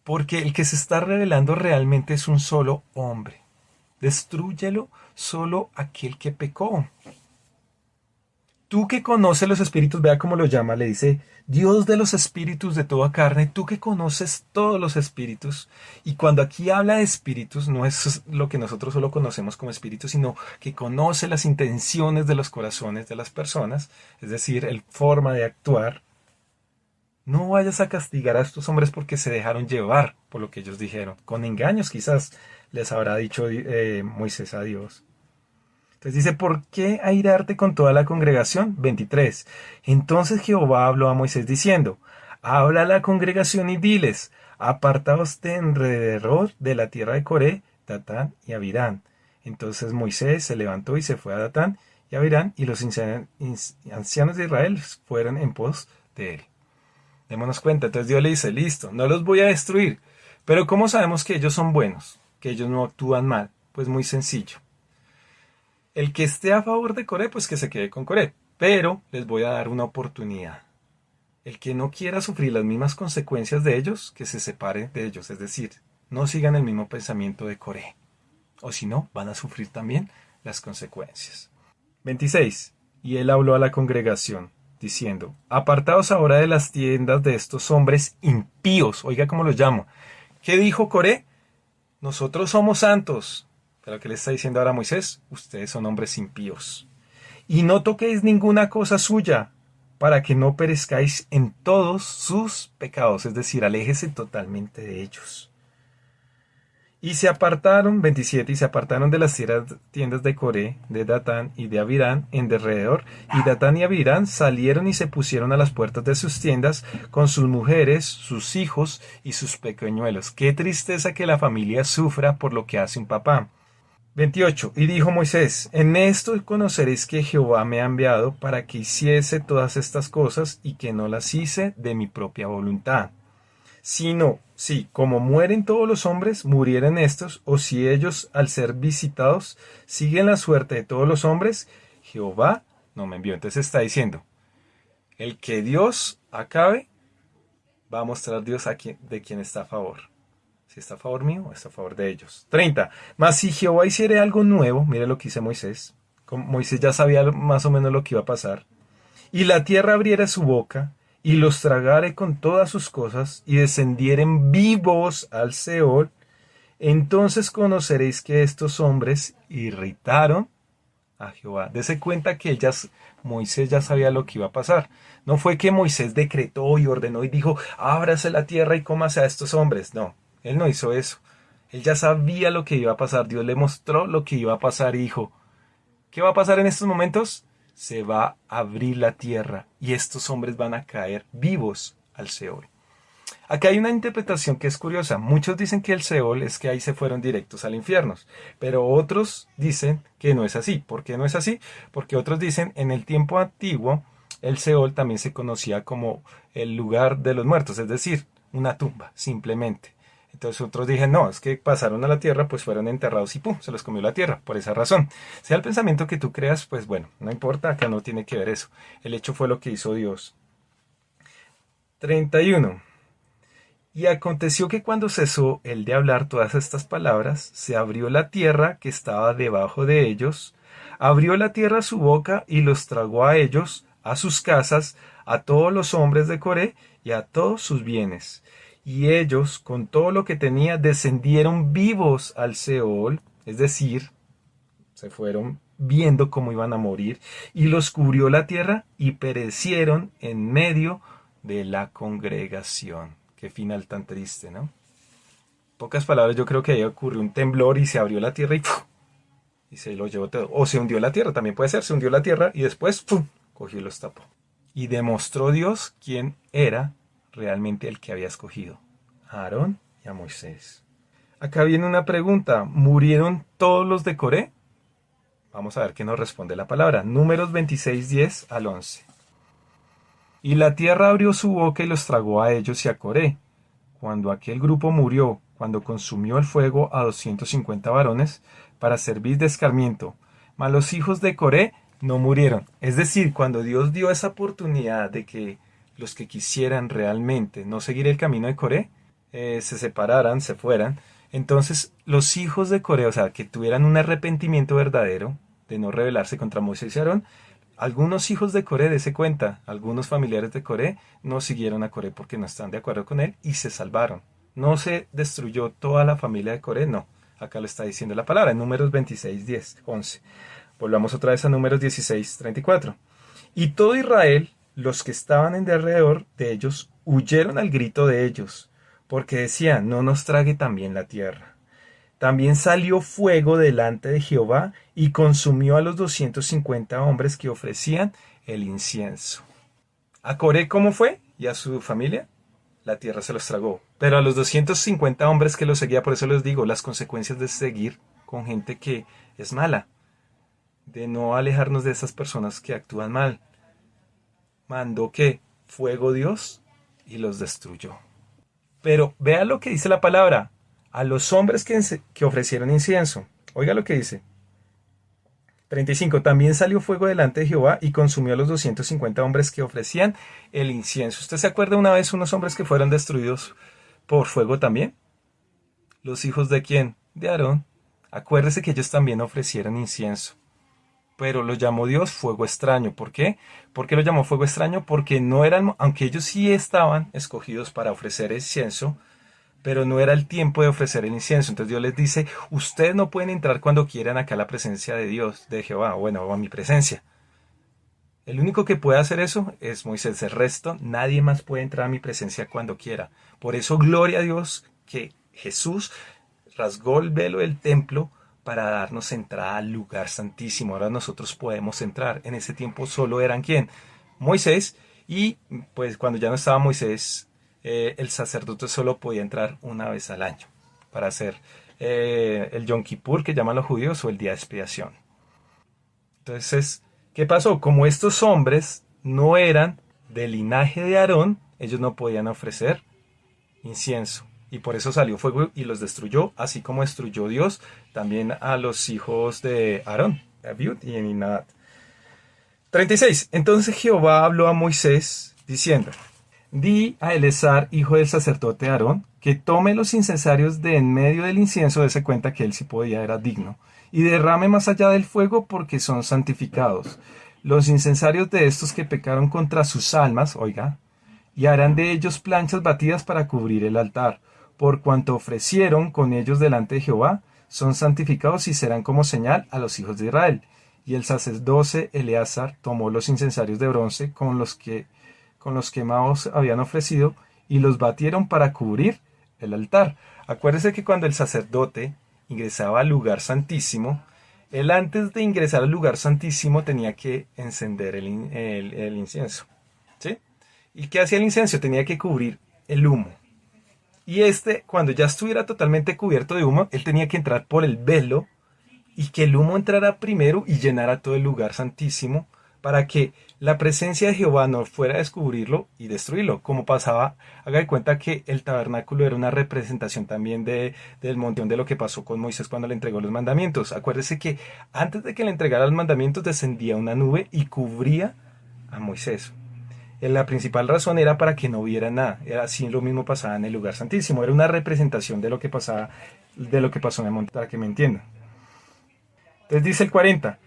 Speaker 1: porque el que se está revelando realmente es un solo hombre. Destrúyelo solo aquel que pecó. Tú que conoces los espíritus, vea cómo lo llama, le dice, Dios de los espíritus de toda carne, tú que conoces todos los espíritus, y cuando aquí habla de espíritus, no es lo que nosotros solo conocemos como espíritus, sino que conoce las intenciones de los corazones de las personas, es decir, el forma de actuar. No vayas a castigar a estos hombres porque se dejaron llevar por lo que ellos dijeron, con engaños quizás les habrá dicho Moisés a Dios. Entonces dice, ¿por qué airarte con toda la congregación? 23. Entonces Jehová habló a Moisés diciendo, habla a la congregación y diles, apartaos de alrededor de la tierra de Coré, Datán y Abirán. Entonces Moisés se levantó y se fue a Datán y Abirán, y los ancianos de Israel fueron en pos de él. Démonos cuenta, entonces Dios le dice, listo, no los voy a destruir, pero ¿cómo sabemos que ellos son buenos? Que ellos no actúan mal. Pues muy sencillo. El que esté a favor de Coré, pues que se quede con Coré. Pero les voy a dar una oportunidad. El que no quiera sufrir las mismas consecuencias de ellos, que se separe de ellos. Es decir, no sigan el mismo pensamiento de Coré. O si no, van a sufrir también las consecuencias. 26. Y él habló a la congregación, diciendo, apartaos ahora de las tiendas de estos hombres impíos. Oiga cómo los llamo. ¿Qué dijo Coré? Nosotros somos santos. Pero ¿qué le está diciendo ahora a Moisés? Ustedes son hombres impíos. Y no toquéis ninguna cosa suya, para que no perezcáis en todos sus pecados. Es decir, aléjese totalmente de ellos. Y se apartaron, 27, y se apartaron de las tiendas de Coré, de Datán y de Abirán en derredor. Y Datán y Abirán salieron y se pusieron a las puertas de sus tiendas con sus mujeres, sus hijos y sus pequeñuelos. Qué tristeza que la familia sufra por lo que hace un papá. 28. Y dijo Moisés, en esto conoceréis que Jehová me ha enviado para que hiciese todas estas cosas y que no las hice de mi propia voluntad. Sino, si como mueren todos los hombres, murieren estos, o si ellos al ser visitados siguen la suerte de todos los hombres, Jehová no me envió. Entonces está diciendo, el que Dios acabe, va a mostrar Dios de quien está a favor. Si está a favor mío o está a favor de ellos. 30. Mas si Jehová hiciere algo nuevo, mire lo que dice Moisés. Moisés ya sabía más o menos lo que iba a pasar. Y la tierra abriera su boca, y los tragare con todas sus cosas, y descendieren vivos al Seol, entonces conoceréis que estos hombres irritaron a Jehová. Dese cuenta que Moisés ya sabía lo que iba a pasar. No fue que Moisés decretó y ordenó y dijo, ábrase la tierra y cómase a estos hombres. No. Él no hizo eso. Él ya sabía lo que iba a pasar. Dios le mostró lo que iba a pasar y dijo, ¿qué va a pasar en estos momentos? Se va a abrir la tierra y estos hombres van a caer vivos al Seol. Acá hay una interpretación que es curiosa. Muchos dicen que el Seol es que ahí se fueron directos al infierno, pero otros dicen que no es así. ¿Por qué no es así? Porque otros dicen en el tiempo antiguo el Seol también se conocía como el lugar de los muertos, es decir, una tumba, simplemente. Entonces otros dijeron, no, es que pasaron a la tierra, pues fueron enterrados y pum, se los comió la tierra, por esa razón. Sea el pensamiento que tú creas, pues bueno, no importa, acá no tiene que ver eso. El hecho fue lo que hizo Dios. 31. Y aconteció que cuando cesó él de hablar todas estas palabras, se abrió la tierra que estaba debajo de ellos, abrió la tierra su boca y los tragó a ellos, a sus casas, a todos los hombres de Coré y a todos sus bienes. Y ellos, con todo lo que tenía, descendieron vivos al Seol, es decir, se fueron viendo cómo iban a morir, y los cubrió la tierra y perecieron en medio de la congregación. Qué final tan triste, ¿no? Pocas palabras, yo creo que ahí ocurrió un temblor y se abrió la tierra y ¡puf! Y se lo llevó todo. O se hundió la tierra, también puede ser, se hundió la tierra y después ¡pum! Cogió y los tapó. Y demostró Dios quién era realmente el que había escogido, a Aarón y a Moisés. Acá viene una pregunta, ¿murieron todos los de Coré? Vamos a ver qué nos responde la palabra. Números 26, 10 al 11. Y la tierra abrió su boca y los tragó a ellos y a Coré. Cuando aquel grupo murió, cuando consumió el fuego a 250 varones, para servir de escarmiento. Mas los hijos de Coré no murieron. Es decir, cuando Dios dio esa oportunidad de que los que quisieran realmente no seguir el camino de Coré, se separaran, se fueran, entonces los hijos de Coré, o sea, que tuvieran un arrepentimiento verdadero de no rebelarse contra Moisés y Aarón, algunos hijos de Coré, dese cuenta, algunos familiares de Coré no siguieron a Coré porque no están de acuerdo con él y se salvaron. No se destruyó toda la familia de Coré, no. Acá lo está diciendo la palabra en Números 26, 10, 11. Volvamos otra vez a Números 16, 34. Y todo Israel, los que estaban en alrededor de ellos, huyeron al grito de ellos, porque decían, no nos trague también la tierra. También salió fuego delante de Jehová y consumió a los 250 hombres que ofrecían el incienso. ¿A Coré cómo fue? ¿Y a su familia? La tierra se los tragó. Pero a los 250 hombres que los seguía, por eso les digo, las consecuencias de seguir con gente que es mala, de no alejarnos de esas personas que actúan mal. Mandó que fuego Dios y los destruyó. Pero vea lo que dice la palabra. A los hombres que ofrecieron incienso. Oiga lo que dice. 35. También salió fuego delante de Jehová y consumió a los 250 hombres que ofrecían el incienso. ¿Usted se acuerda una vez unos hombres que fueron destruidos por fuego también? ¿Los hijos de quién? De Aarón. Acuérdese que ellos también ofrecieron incienso. Pero lo llamó Dios fuego extraño. ¿Por qué? ¿Por qué lo llamó fuego extraño? Porque no eran, aunque ellos sí estaban escogidos para ofrecer incienso, pero no era el tiempo de ofrecer el incienso. Entonces Dios les dice, ustedes no pueden entrar cuando quieran acá a la presencia de Dios, de Jehová, bueno, o a mi presencia. El único que puede hacer eso es Moisés. El resto, nadie más puede entrar a mi presencia cuando quiera. Por eso, gloria a Dios que Jesús rasgó el velo del templo para darnos entrada al lugar santísimo. Ahora nosotros podemos entrar. En ese tiempo solo eran ¿quién? Moisés. Y pues cuando ya no estaba Moisés, el sacerdote solo podía entrar una vez al año para hacer el Yom Kippur que llaman los judíos o el día de expiación. Entonces, ¿qué pasó? Como estos hombres no eran del linaje de Aarón, ellos no podían ofrecer incienso. Y por eso salió fuego y los destruyó, así como destruyó Dios también a los hijos de Aarón, Abiud y Nadab. 36. Entonces Jehová habló a Moisés diciendo, di a Eleazar, hijo del sacerdote Aarón, que tome los incensarios de en medio del incienso, dése cuenta que él sí podía, era digno, y derrame más allá del fuego porque son santificados. Los incensarios de estos que pecaron contra sus almas, oiga, y harán de ellos planchas batidas para cubrir el altar, por cuanto ofrecieron con ellos delante de Jehová, son santificados y serán como señal a los hijos de Israel. Y el sacerdote Eleazar tomó los incensarios de bronce con los quemados habían ofrecido y los batieron para cubrir el altar. Acuérdese que cuando el sacerdote ingresaba al lugar santísimo, él antes de ingresar al lugar santísimo tenía que encender el incienso. ¿Sí? ¿Y qué hacía el incienso? Tenía que cubrir el humo. Y cuando ya estuviera totalmente cubierto de humo, él tenía que entrar por el velo y que el humo entrara primero y llenara todo el lugar santísimo para que la presencia de Jehová no fuera a descubrirlo y destruirlo, como pasaba. Haga de cuenta que el tabernáculo era una representación también del montón de lo que pasó con Moisés cuando le entregó los mandamientos. Acuérdese que antes de que le entregara los mandamientos descendía una nube y cubría a Moisés. La principal razón era para que no viera nada. Era así, lo mismo pasaba en el lugar santísimo. Era una representación de lo que pasaba, de lo que pasó en el monte, para que me entiendan. Entonces dice el 40.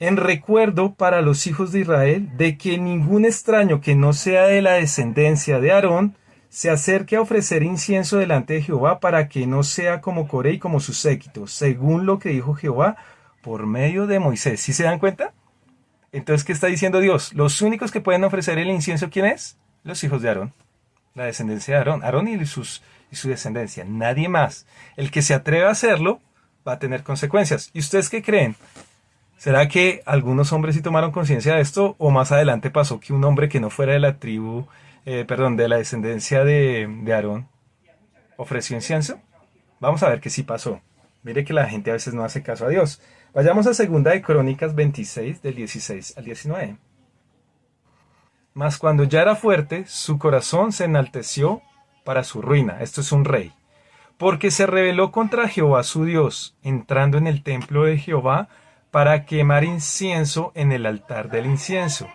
Speaker 1: En recuerdo para los hijos de Israel de que ningún extraño que no sea de la descendencia de Aarón se acerque a ofrecer incienso delante de Jehová, para que no sea como Coré y como su séquito, según lo que dijo Jehová por medio de Moisés. ¿Sí se dan cuenta? Entonces, ¿qué está diciendo Dios? Los únicos que pueden ofrecer el incienso, ¿quién es? Los hijos de Aarón, la descendencia de Aarón, Aarón y su descendencia, nadie más. El que se atreve a hacerlo va a tener consecuencias. ¿Y ustedes qué creen? ¿Será que algunos hombres sí tomaron conciencia de esto, o más adelante pasó que un hombre que no fuera de la tribu, de la descendencia de Aarón, ofreció incienso? Vamos a ver que sí pasó. Mire que la gente a veces no hace caso a Dios. Vayamos a Segunda de Crónicas 26, del 16 al 19. Mas cuando ya era fuerte, su corazón se enalteció para su ruina. Esto es un rey. Porque se rebeló contra Jehová su Dios, entrando en el templo de Jehová para quemar incienso en el altar del incienso.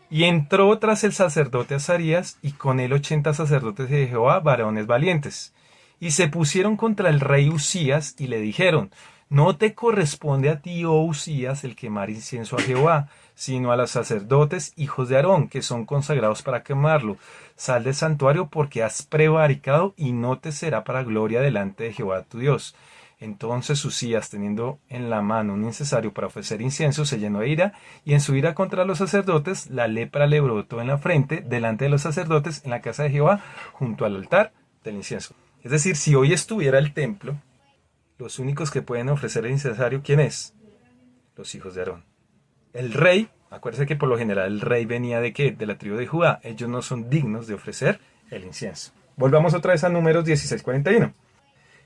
Speaker 1: Y entró tras el sacerdote Azarías, y con él 80 sacerdotes de Jehová, varones valientes. Y se pusieron contra el rey Usías, y le dijeron: no te corresponde a ti, oh Usías, el quemar incienso a Jehová, sino a los sacerdotes hijos de Aarón, que son consagrados para quemarlo. Sal del santuario, porque has prevaricado, y no te será para gloria delante de Jehová tu Dios. Entonces Usías, teniendo en la mano un incensario para ofrecer incienso, se llenó de ira, y en su ira contra los sacerdotes, la lepra le brotó en la frente, delante de los sacerdotes, en la casa de Jehová, junto al altar del incienso. Es decir, si hoy estuviera el templo, los únicos que pueden ofrecer el incensario, ¿quién es? Los hijos de Aarón. El rey, acuérdense que por lo general el rey venía ¿de qué? De la tribu de Judá. Ellos no son dignos de ofrecer el incienso. Volvamos otra vez a Números 16:41.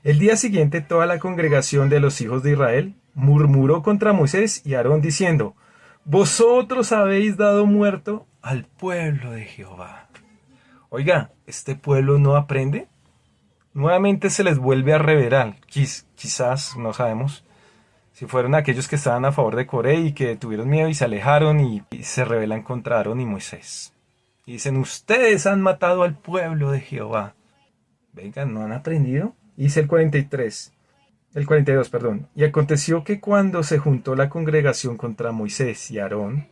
Speaker 1: El día siguiente toda la congregación de los hijos de Israel murmuró contra Moisés y Aarón diciendo: vosotros habéis dado muerto al pueblo de Jehová. Oiga, ¿este pueblo no aprende? Nuevamente se les vuelve a revelar. Quizás, no sabemos, si fueron aquellos que estaban a favor de Coré y que tuvieron miedo y se alejaron y se rebelan contra Aarón y Moisés. Y dicen: ustedes han matado al pueblo de Jehová. Vengan, ¿no han aprendido? Dice el 42, perdón. Y aconteció que cuando se juntó la congregación contra Moisés y Aarón,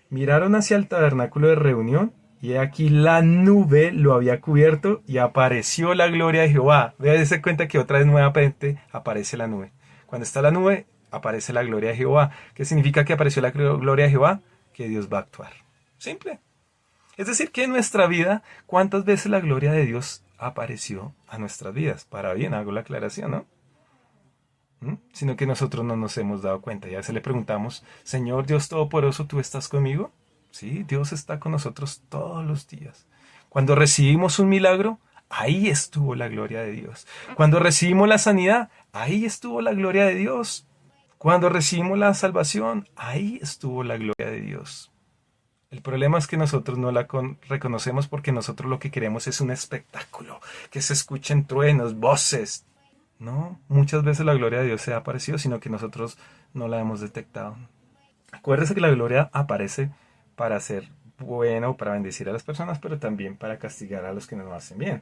Speaker 1: miraron hacia el tabernáculo de reunión, y aquí la nube lo había cubierto, y apareció la gloria de Jehová. Véase cuenta que otra vez nuevamente aparece la nube. Cuando está la nube, aparece la gloria de Jehová. ¿Qué significa que apareció la gloria de Jehová? Que Dios va a actuar. Simple. Es decir, que en nuestra vida, ¿cuántas veces la gloria de Dios apareció a nuestras vidas? Para bien, hago la aclaración, ¿no? Sino que nosotros no nos hemos dado cuenta. Y a veces le preguntamos: Señor Dios Todopoderoso, ¿tú estás conmigo? Sí, Dios está con nosotros todos los días. Cuando recibimos un milagro, ahí estuvo la gloria de Dios. Cuando recibimos la sanidad, ahí estuvo la gloria de Dios. Cuando recibimos la salvación, ahí estuvo la gloria de Dios. El problema es que nosotros no la reconocemos, porque nosotros lo que queremos es un espectáculo, que se escuchen truenos, voces. No, muchas veces la gloria de Dios se ha aparecido, sino que nosotros no la hemos detectado. Acuérdese que la gloria aparece para ser bueno, para bendecir a las personas, pero también para castigar a los que no lo hacen bien.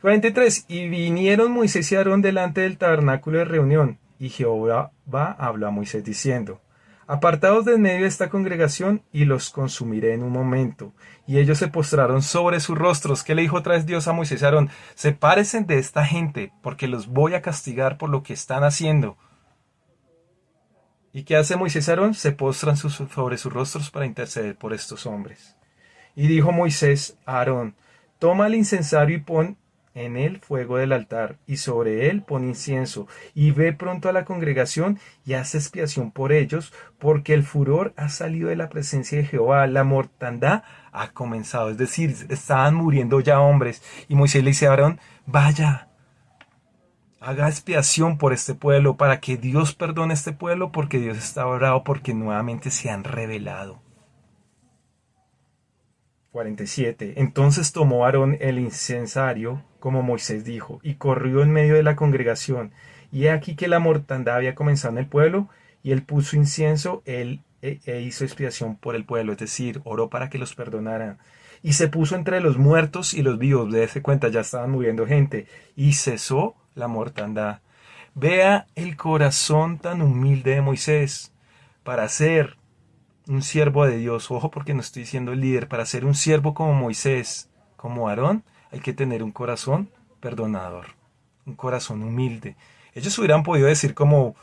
Speaker 1: 43. Y vinieron Moisés y Aarón delante del tabernáculo de reunión, y Jehová habló a Moisés diciendo: apartaos de en medio de esta congregación, y los consumiré en un momento. Y ellos se postraron sobre sus rostros. ¿Qué le dijo otra vez Dios a Moisés y Aarón? Sepárense de esta gente, porque los voy a castigar por lo que están haciendo. ¿Y qué hace Moisés y Aarón? Se postran sobre sus rostros para interceder por estos hombres. Y dijo Moisés a Aarón: toma el incensario y pon en el fuego del altar, y sobre él pone incienso, y ve pronto a la congregación y hace expiación por ellos, porque el furor ha salido de la presencia de Jehová, la mortandad ha comenzado. Es decir, estaban muriendo ya hombres, y Moisés le dice a Aarón, vaya, haga expiación por este pueblo, para que Dios perdone a este pueblo, porque Dios está bravo, porque nuevamente se han rebelado. 47. Entonces tomó Aarón el incensario, como Moisés dijo, y corrió en medio de la congregación. Y he aquí que la mortandad había comenzado en el pueblo, y él puso incienso, él hizo expiación por el pueblo, es decir, oró para que los perdonaran. Y se puso entre los muertos y los vivos, dése cuenta, ya estaban muriendo gente, y cesó la mortandad. Vea el corazón tan humilde de Moisés para hacer un siervo de Dios. Ojo, porque no estoy siendo el líder. Para ser un siervo como Moisés, como Aarón, hay que tener un corazón perdonador, un corazón humilde. Ellos hubieran podido decir como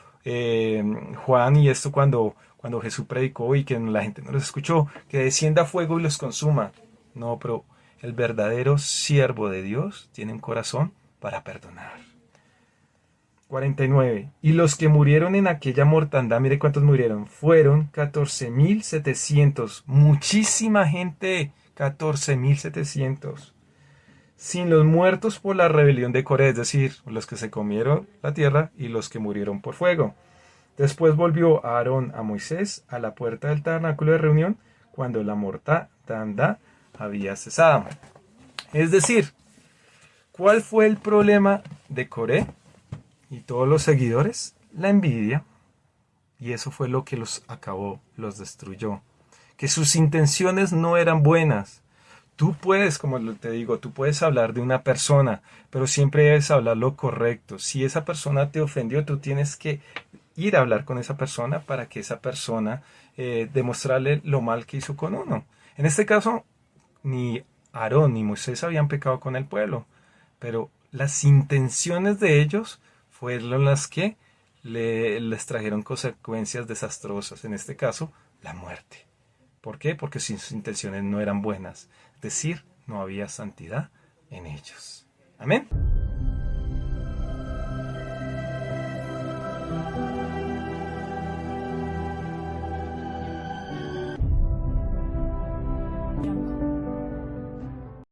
Speaker 1: Juan y esto cuando Jesús predicó y que la gente no los escuchó, que descienda fuego y los consuma. No, pero el verdadero siervo de Dios tiene un corazón para perdonar. 49. Y los que murieron en aquella mortandad, mire cuántos murieron, fueron 14.700. Muchísima gente, 14.700. Sin los muertos por la rebelión de Coré, es decir, los que se comieron la tierra y los que murieron por fuego. Después volvió Aarón a Moisés a la puerta del tabernáculo de reunión cuando la mortandad había cesado. Es decir, ¿cuál fue el problema de Coré y todos los seguidores? La envidia. Y eso fue lo que los acabó, los destruyó. Que sus intenciones no eran buenas. Tú puedes, como te digo, tú puedes hablar de una persona, pero siempre debes hablar lo correcto. Si esa persona te ofendió, tú tienes que ir a hablar con esa persona para que esa persona demostrarle lo mal que hizo con uno. En este caso, ni Aarón ni Moisés habían pecado con el pueblo, pero las intenciones de ellos fueron las que les trajeron consecuencias desastrosas, en este caso, la muerte. ¿Por qué? Porque sus intenciones no eran buenas, es decir, no había santidad en ellos. Amén.